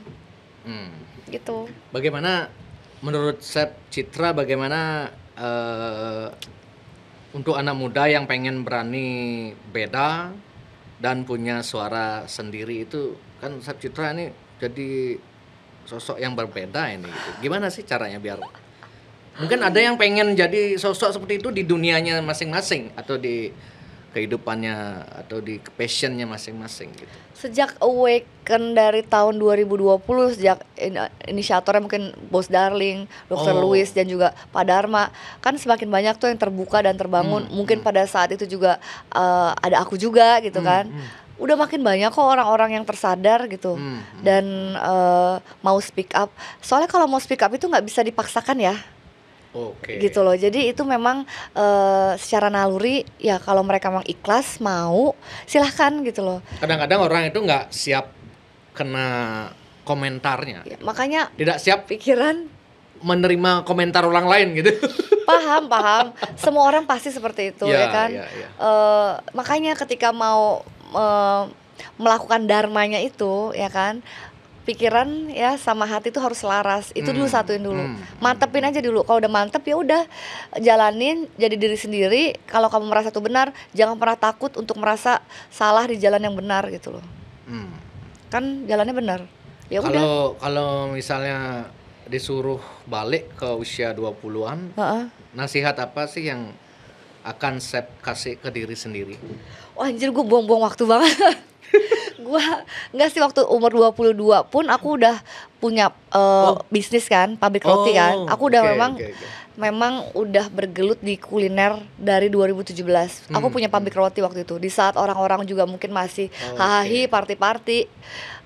gitu. Bagaimana menurut Sep Citra, bagaimana untuk anak muda yang pengen berani beda dan punya suara sendiri, itu kan Sep Citra ini jadi sosok yang berbeda ini gitu. Gimana sih caranya biar mungkin ada yang pengen jadi sosok seperti itu di dunianya masing-masing atau di kehidupannya atau di passionnya masing-masing gitu. Sejak awaken dari tahun 2020, sejak inisiatornya mungkin Bos Darling, Dr. Louis dan juga Pak Dharma, kan semakin banyak tuh yang terbuka dan terbangun. Mungkin pada saat itu juga ada aku juga gitu kan. Udah makin banyak kok orang-orang yang tersadar gitu dan mau speak up. Soalnya kalau mau speak up itu nggak bisa dipaksakan ya. Oke. Gitu loh. Jadi itu memang secara naluri ya, kalau mereka memang ikhlas mau silahkan gitu loh. Kadang-kadang orang itu nggak siap kena komentarnya. Ya, makanya Tidak siap pikiran menerima komentar orang lain gitu. paham. Semua orang pasti seperti itu ya kan. Ya. Makanya ketika mau melakukan dharmanya itu ya kan, pikiran ya sama hati itu harus selaras. Itu dulu satuin dulu. Mantepin aja dulu. Kalau udah mantep ya udah jalanin, jadi diri sendiri. Kalau kamu merasa itu benar, jangan pernah takut untuk merasa salah di jalan yang benar gitu loh. Kan jalannya benar. Ya udah. Kalau misalnya disuruh balik ke usia 20-an, nasihat apa sih yang akan Sep kasih ke diri sendiri? Wah anjir, gue buang-buang waktu banget. Gua enggak sih, waktu umur 22 pun aku udah punya bisnis kan, pabrik roti kan. Aku udah memang udah bergelut di kuliner dari 2017. Aku punya pabrik roti waktu itu. Di saat orang-orang juga mungkin masih hahahi, party-party,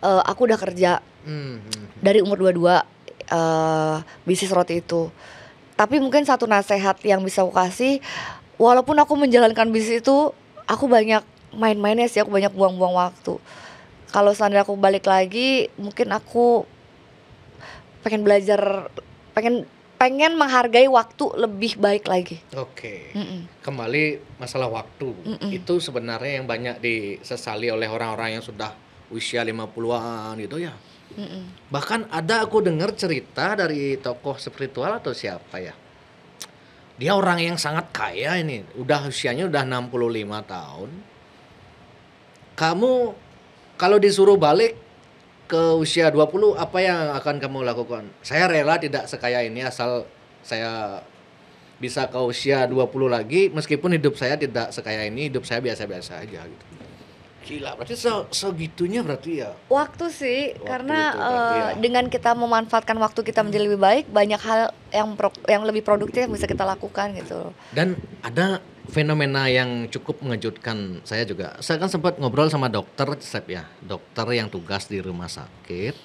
aku udah kerja dari umur 22 bisnis roti itu. Tapi mungkin satu nasehat yang bisa aku kasih, walaupun aku menjalankan bisnis itu, aku banyak main-mainnya sih, aku banyak buang-buang waktu. Kalau seandainya aku balik lagi, mungkin aku pengen belajar, pengen menghargai waktu lebih baik lagi. Kembali masalah waktu. Itu sebenarnya yang banyak disesali oleh orang-orang yang sudah usia 50-an gitu ya. Bahkan ada aku dengar cerita dari tokoh spiritual atau siapa ya. Dia orang yang sangat kaya ini, usianya udah 65 tahun. Kamu kalau disuruh balik ke usia 20, apa yang akan kamu lakukan? Saya rela tidak sekaya ini asal saya bisa ke usia 20 lagi, meskipun hidup saya tidak sekaya ini, hidup saya biasa-biasa aja gitu. Gila, berarti segitunya berarti ya. Waktu sih, karena dengan kita memanfaatkan waktu kita menjadi lebih baik, banyak hal yang lebih produktif yang bisa kita lakukan gitu. Dan ada fenomena yang cukup mengejutkan saya juga. Saya kan sempat ngobrol sama dokter, Sep ya, dokter yang tugas di rumah sakit.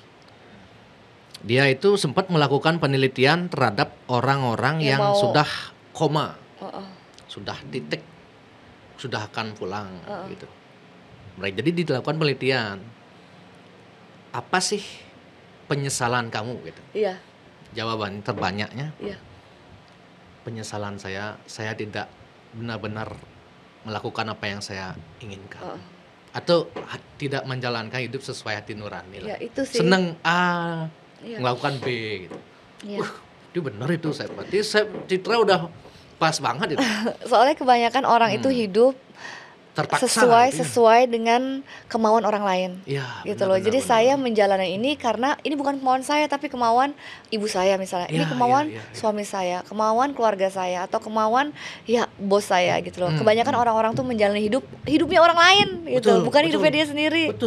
Dia itu sempat melakukan penelitian terhadap orang-orang yang sudah koma, sudah titik, sudah akan pulang gitu. Jadi dilakukan penelitian, apa sih penyesalan kamu gitu? Iya. Jawaban terbanyaknya, iya. Penyesalan saya tidak benar-benar melakukan apa yang saya inginkan, atau tidak menjalankan hidup sesuai hati nurani lah. Ya, itu sih. Seneng A, melakukan B gitu. Itu benar itu, saya berarti Citra udah pas banget itu. Soalnya kebanyakan orang itu hidup terpaksa, sesuai dengan kemauan orang lain, gitu loh. Jadi saya menjalani ini karena ini bukan kemauan saya, tapi kemauan ibu saya misalnya. Ini kemauan suami saya, kemauan keluarga saya, atau kemauan bos saya gitu loh. Kebanyakan orang-orang tuh menjalani hidupnya orang lain gitu, bukan hidupnya dia sendiri.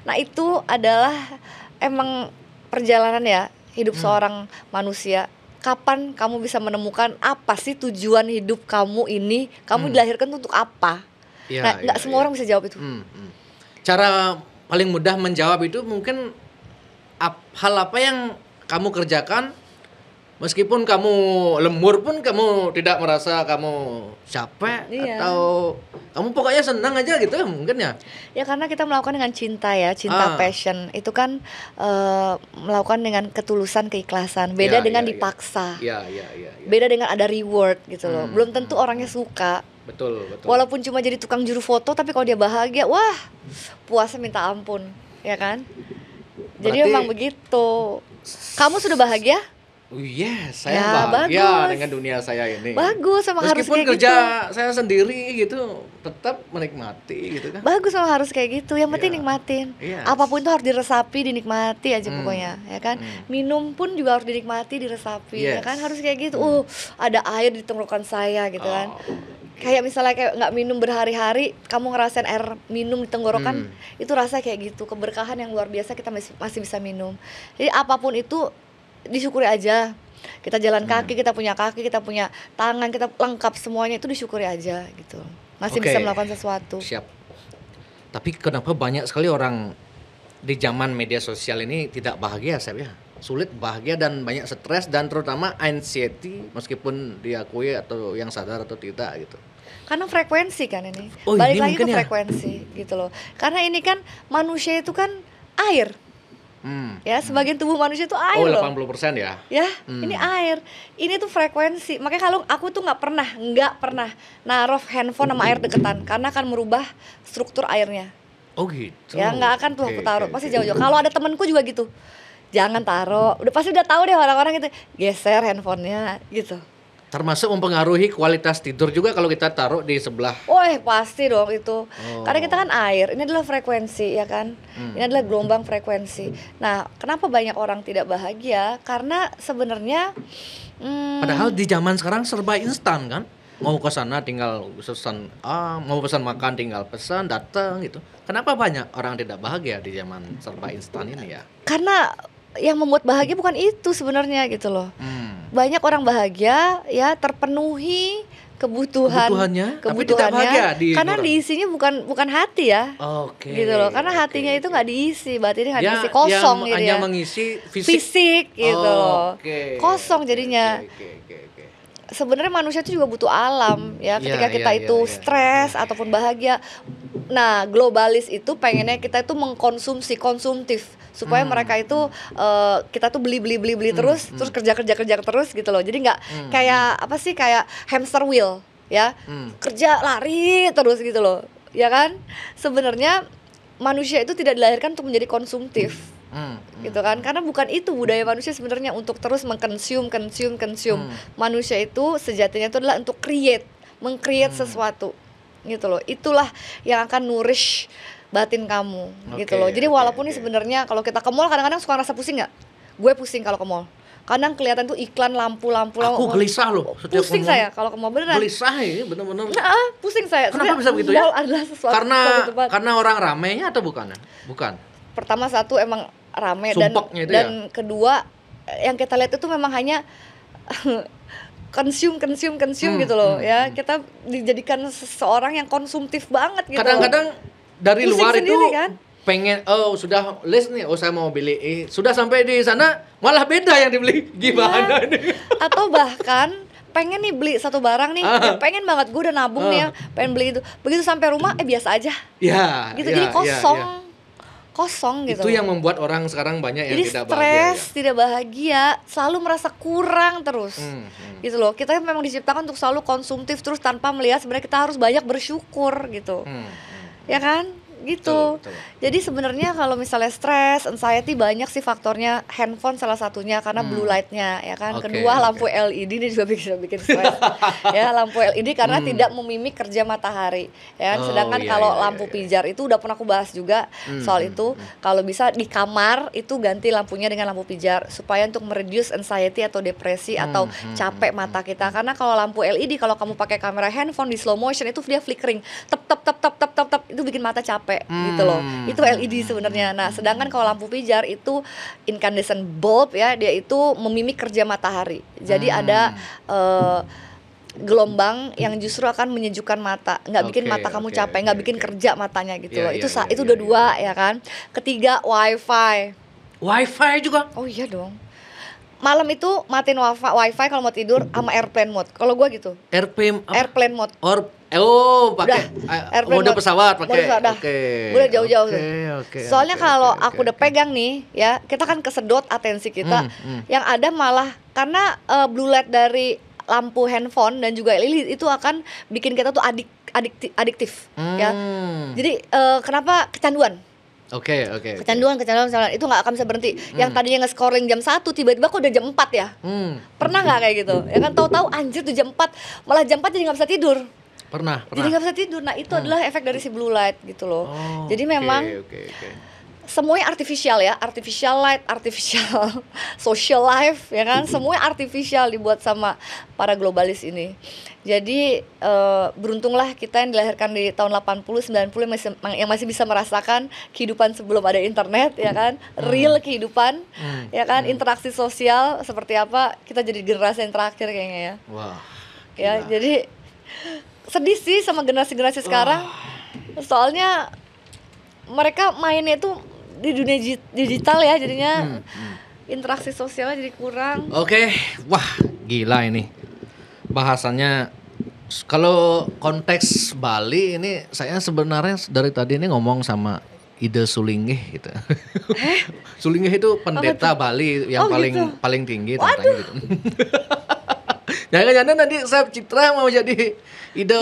Nah itu adalah emang perjalanan ya hidup seorang manusia. Kapan kamu bisa menemukan apa sih tujuan hidup kamu ini? Kamu dilahirkan untuk apa? Nggak semua orang bisa jawab itu. Cara paling mudah menjawab itu mungkin hal apa yang kamu kerjakan, meskipun kamu lembur pun kamu tidak merasa kamu capek, atau kamu pokoknya senang aja gitu ya mungkin ya. Ya karena kita melakukan dengan cinta ya, cinta passion. Itu kan melakukan dengan ketulusan, keikhlasan. Beda dengan dipaksa. Beda dengan ada reward gitu loh. Belum tentu orangnya suka. Betul. Walaupun cuma jadi tukang juru foto, tapi kalau dia bahagia, wah, puasnya minta ampun, ya kan? Jadi memang begitu. Kamu sudah bahagia? Saya bahagia dengan dunia saya ini. Bagus, sama harus kayak gitu. Meskipun kerja saya sendiri gitu, tetap menikmati gitu kan. Bagus, sama harus kayak gitu. Yang penting nikmatin. Apapun itu harus diresapi, dinikmati aja pokoknya, ya kan? Minum pun juga harus dinikmati, diresapi, ya kan? Harus kayak gitu. Ada air di tenggorokan saya gitu kan. Kayak misalnya nggak minum berhari-hari, kamu ngerasain air minum di tenggorokan, itu rasa kayak gitu, keberkahan yang luar biasa, kita masih bisa minum. Jadi apapun itu disyukuri aja. Kita jalan kaki, kita punya tangan, kita lengkap semuanya, itu disyukuri aja gitu. Masih bisa melakukan sesuatu. Siap. Tapi kenapa banyak sekali orang di zaman media sosial ini tidak bahagia, saya sulit bahagia dan banyak stres, dan terutama anxiety, meskipun diakui atau yang sadar atau tidak gitu. Karena frekuensi kan ini. Balik lagi ke frekuensi gitu loh. Karena ini kan manusia itu kan air. Ya, sebagian tubuh manusia itu air loh. 80% ya. Ya, ini air. Ini tuh frekuensi. Makanya kalau aku tuh nggak pernah naruh handphone sama air deketan, karena akan merubah struktur airnya. Oh gitu. Ya, nggak akan tuh aku taruh. Pasti jauh-jauh. Kalau ada temanku juga gitu. Jangan taruh. Pasti udah tahu deh orang-orang gitu. Geser handphonenya gitu. Termasuk mempengaruhi kualitas tidur juga kalau kita taruh di sebelah. Pasti dong itu. Karena kita kan air, ini adalah frekuensi ya kan. Ini adalah gelombang frekuensi. Nah, kenapa banyak orang tidak bahagia? Karena sebenarnya padahal di zaman sekarang serba instan kan. mau ke sana tinggal pesan mau pesan makan tinggal pesan datang gitu. Kenapa banyak orang tidak bahagia di zaman serba instan ini ya? Karena yang membuat bahagia bukan itu sebenarnya gitu loh. Banyak orang bahagia ya terpenuhi Kebutuhannya, tapi tidak bahagia di karena luar. diisinya bukan hati ya. Oke. Gitu loh. Karena oke, hatinya itu oke. nggak diisi, batinnya nggak Ya, diisi, kosong yang gitu hanya ya. mengisi fisik. Fisik gitu loh. Oke. Kosong jadinya. Oke. Sebenarnya manusia itu juga butuh alam ya. Ketika Iya, kita iya, itu iya, iya. stres ataupun bahagia. Nah, globalis itu pengennya kita itu mengkonsumsi, konsumtif supaya mereka itu kita tuh beli terus kerja terus gitu loh. Jadi nggak kayak apa sih, kayak hamster wheel ya. Kerja lari terus gitu loh. Ya kan? Sebenarnya manusia itu tidak dilahirkan untuk menjadi konsumtif. Gitu kan, karena bukan itu budaya manusia sebenarnya, untuk terus consume. Manusia itu sejatinya itu adalah untuk meng-create sesuatu gitu loh. Itulah yang akan nourish batin kamu gitu loh. Jadi walaupun nih sebenarnya kalau kita ke mall kadang-kadang suka ngerasa pusing nggak? Gue pusing kalau ke mall. Kadang kelihatan tuh iklan lampu. Aku gelisah loh setiap Pusing ngomong. saya kalau ke mall beneran. Gelisah ini benar-benar. Pusing saya. Kenapa Sebenarnya bisa begitu ya? mall adalah sesuatu tempat. Karena orang ramainya atau bukan? Bukan. Pertama satu emang rame Sumpeknya itu dan kedua yang kita lihat itu memang hanya consume gitu loh ya. Kita dijadikan seseorang yang konsumtif banget gitu. Kadang-kadang dari Pusing luar itu sendiri, kan? pengen sudah list nih, saya mau beli sudah sampai di sana malah beda yang dibeli, gimana nih? Atau bahkan pengen nih beli satu barang nih, ya pengen banget, gue udah nabung nih ya, pengen beli itu, begitu sampai rumah biasa aja Ya, gitu. ya, Jadi ya, kosong gitu. Itu yang membuat orang sekarang banyak yang jadi tidak bahagia. stres, tidak bahagia, selalu merasa kurang terus. Gitu loh. Kita memang diciptakan untuk selalu konsumtif terus tanpa melihat sebenarnya kita harus banyak bersyukur gitu. Ya kan? Gitu. Betul. Jadi sebenarnya kalau misalnya stres, anxiety, banyak sih faktornya. Handphone salah satunya karena blue light-nya ya kan. Oke, Kedua lampu LED ini juga bisa bikin stres. Ya, lampu LED karena tidak memimik kerja matahari ya kan? Sedangkan kalau lampu pijar itu udah pernah aku bahas juga soal itu. Kalau bisa di kamar itu ganti lampunya dengan lampu pijar supaya untuk mereduce anxiety atau depresi atau capek mata kita. Karena kalau lampu LED, kalau kamu pakai kamera handphone di slow motion itu dia flickering, tep itu bikin mata capek gitu loh. Itu LED sebenarnya. Nah, sedangkan kalau lampu pijar itu incandescent bulb ya, dia itu memimik kerja matahari. Jadi ada gelombang yang justru akan menyejukkan mata, nggak bikin mata kamu capek, nggak bikin kerja matanya gitu loh. Itu udah dua ya kan. Ketiga, wifi juga. Oh iya dong. Malam itu matiin wifi kalau mau tidur sama airplane mode. Kalau gua gitu. Airplane mode. Pakai mode pesawat pakai. Udah jauh-jauh tuh. Soalnya kalau aku udah oke. pegang nih ya, kita kan kesedot atensi kita. Yang ada malah karena blue light dari lampu handphone dan juga LED itu akan bikin kita tuh adiktif ya. Jadi kenapa kecanduan? Oke. Kecanduan itu nggak akan bisa berhenti. Yang tadinya nge-scrolling jam 1 tiba-tiba kok udah jam 4 ya. Pernah nggak kayak gitu? Ya kan, tahu-tahu anjir tuh jam 4, malah jam 4 jadi nggak bisa tidur. Pernah. Jadi nggak bisa tidur. Nah itu adalah efek dari si blue light gitu loh. Jadi memang semuanya artificial ya, artificial light, artificial social life ya kan, semuanya artificial dibuat sama para globalis ini. Jadi beruntunglah kita yang dilahirkan di tahun 80, 90 yang masih bisa merasakan kehidupan sebelum ada internet ya kan, real kehidupan ya kan, interaksi sosial seperti apa, kita jadi generasi yang terakhir kayaknya ya. Wah. Ya, jadi sedih sih sama generasi sekarang. Soalnya mereka mainnya itu di dunia digital ya, jadinya interaksi sosialnya jadi kurang. Oke, wah gila ini bahasannya. Kalau konteks Bali ini, saya sebenarnya dari tadi ini ngomong sama Ida Sulingih gitu. Sulingih itu pendeta Bali yang paling tinggi tentang gitu. Jangan-jangan nanti saya Citra mau jadi Ida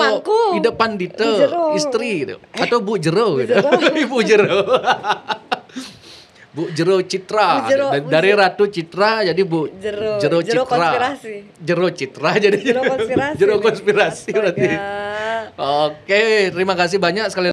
Pandita istri gitu. Atau Bu Jero gitu. Ibu Jero. Bu Jero Citra. Dari Ratu Citra jadi Bu Jero Citra. Konspirasi. Jero Citra jadi Jero konspirasi. Jero konspirasi berarti. Oke, terima kasih banyak sekali